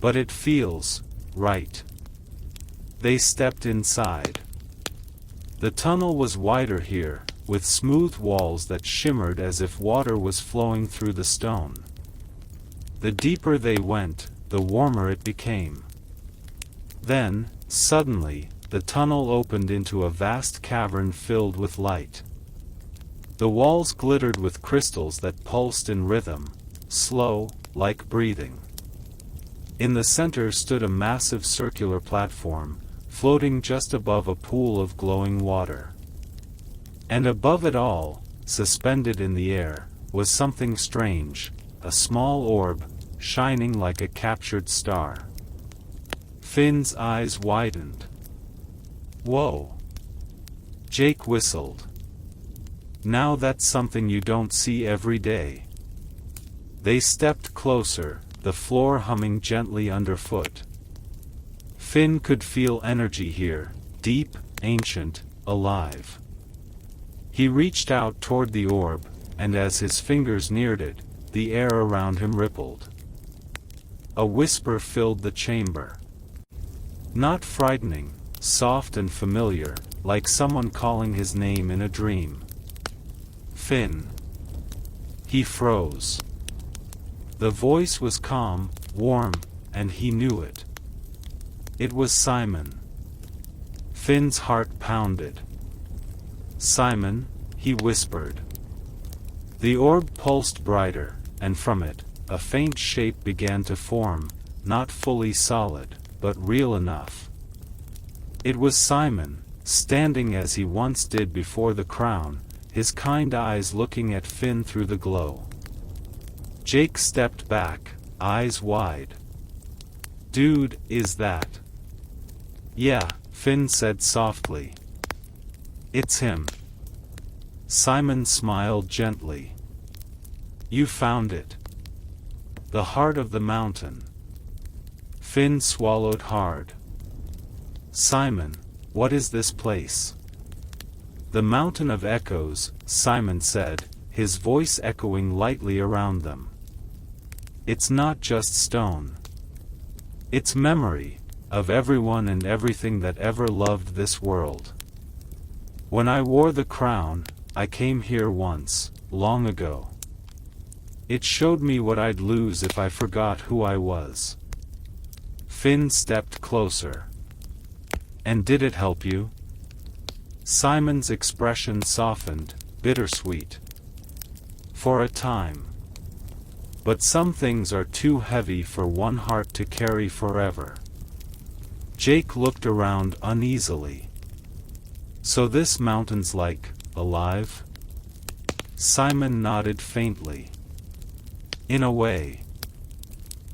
But it feels right. They stepped inside. The tunnel was wider here, with smooth walls that shimmered as if water was flowing through the stone. The deeper they went, the warmer it became. Then, suddenly, the tunnel opened into a vast cavern filled with light. The walls glittered with crystals that pulsed in rhythm, slow, like breathing. In the center stood a massive circular platform, floating just above a pool of glowing water. And above it all, suspended in the air, was something strange, a small orb, shining like a captured star. Finn's eyes widened. Whoa! Jake whistled. Now that's something you don't see every day. They stepped closer, the floor humming gently underfoot. Finn could feel energy here, deep, ancient, alive. He reached out toward the orb, and as his fingers neared it, the air around him rippled. A whisper filled the chamber. Not frightening, soft and familiar, like someone calling his name in a dream. Finn. He froze. The voice was calm, warm, and he knew it. It was Simon. Finn's heart pounded. Simon, he whispered. The orb pulsed brighter, and from it, a faint shape began to form, not fully solid, but real enough. It was Simon, standing as he once did before the crown, his kind eyes looking at Finn through the glow. Jake stepped back, eyes wide. Dude, is that? Yeah, Finn said softly. It's him. Simon smiled gently. You found it. The heart of the mountain. Finn swallowed hard. Simon, what is this place? The Mountain of Echoes, Simon said, his voice echoing lightly around them. It's not just stone. It's memory, of everyone and everything that ever loved this world. When I wore the crown, I came here once, long ago. It showed me what I'd lose if I forgot who I was. Finn stepped closer. And did it help you? Simon's expression softened, bittersweet. For a time. But some things are too heavy for one heart to carry forever. Jake looked around uneasily. So this mountain's like, alive? Simon nodded faintly. In a way.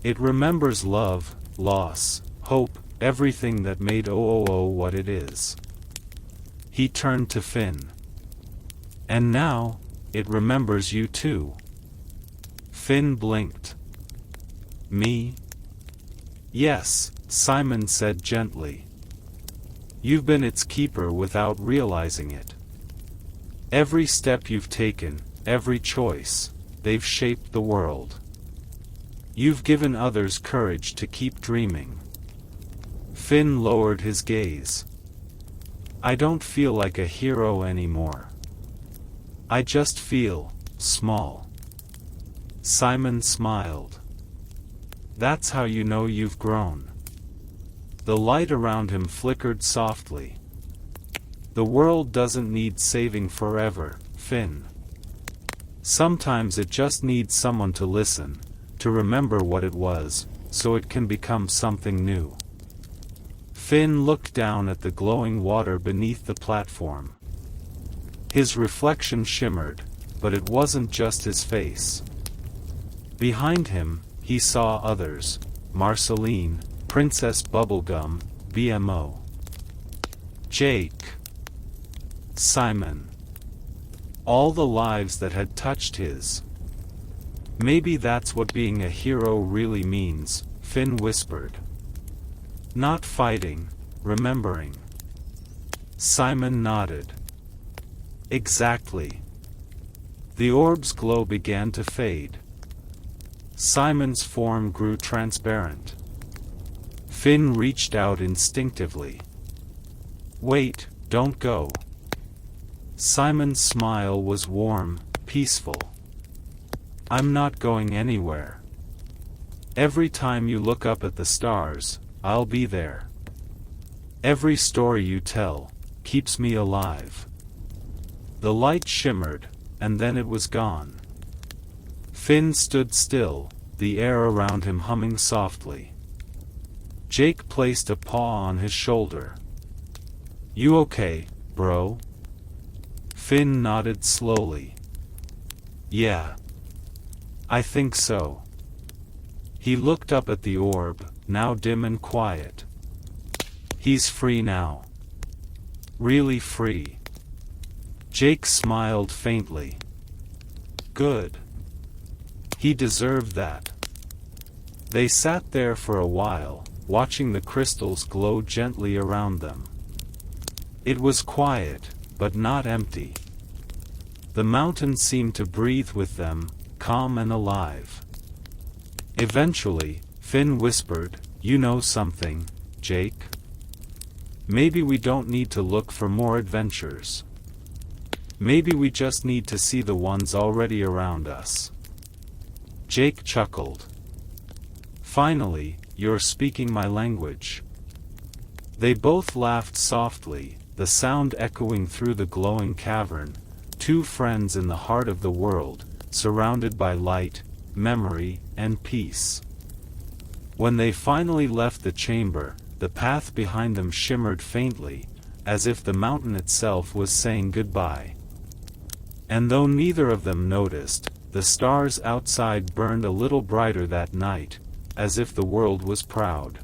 It remembers love, loss, hope, everything that made OOO what it is. He turned to Finn. And now, it remembers you too. Finn blinked. Me? Yes, Simon said gently. You've been its keeper without realizing it. Every step you've taken, every choice, they've shaped the world. You've given others courage to keep dreaming. Finn lowered his gaze. I don't feel like a hero anymore. I just feel small. Simon smiled. That's how you know you've grown. The light around him flickered softly. The world doesn't need saving forever, Finn. Sometimes it just needs someone to listen, to remember what it was, so it can become something new. Finn looked down at the glowing water beneath the platform. His reflection shimmered, but it wasn't just his face. Behind him, he saw others, Marceline, Princess Bubblegum, BMO. Jake. Simon. All the lives that had touched his. Maybe that's what being a hero really means, Finn whispered. Not fighting, remembering. Simon nodded. Exactly. The orb's glow began to fade. Simon's form grew transparent. Finn reached out instinctively. Wait, don't go. Simon's smile was warm, peaceful. I'm not going anywhere. Every time you look up at the stars, I'll be there. Every story you tell keeps me alive. The light shimmered, and then it was gone. Finn stood still, the air around him humming softly. Jake placed a paw on his shoulder. You okay, bro? Finn nodded slowly. Yeah. I think so. He looked up at the orb, now dim and quiet. He's free now. Really free. Jake smiled faintly. Good. He deserved that. They sat there for a while, watching the crystals glow gently around them. It was quiet, but not empty. The mountain seemed to breathe with them, calm and alive. Eventually, Finn whispered, You know something, Jake? Maybe we don't need to look for more adventures. Maybe we just need to see the ones already around us. Jake chuckled. Finally, you're speaking my language. They both laughed softly, the sound echoing through the glowing cavern, two friends in the heart of the world, surrounded by light, memory, and peace. When they finally left the chamber, the path behind them shimmered faintly, as if the mountain itself was saying goodbye. And though neither of them noticed, the stars outside burned a little brighter that night, as if the world was proud.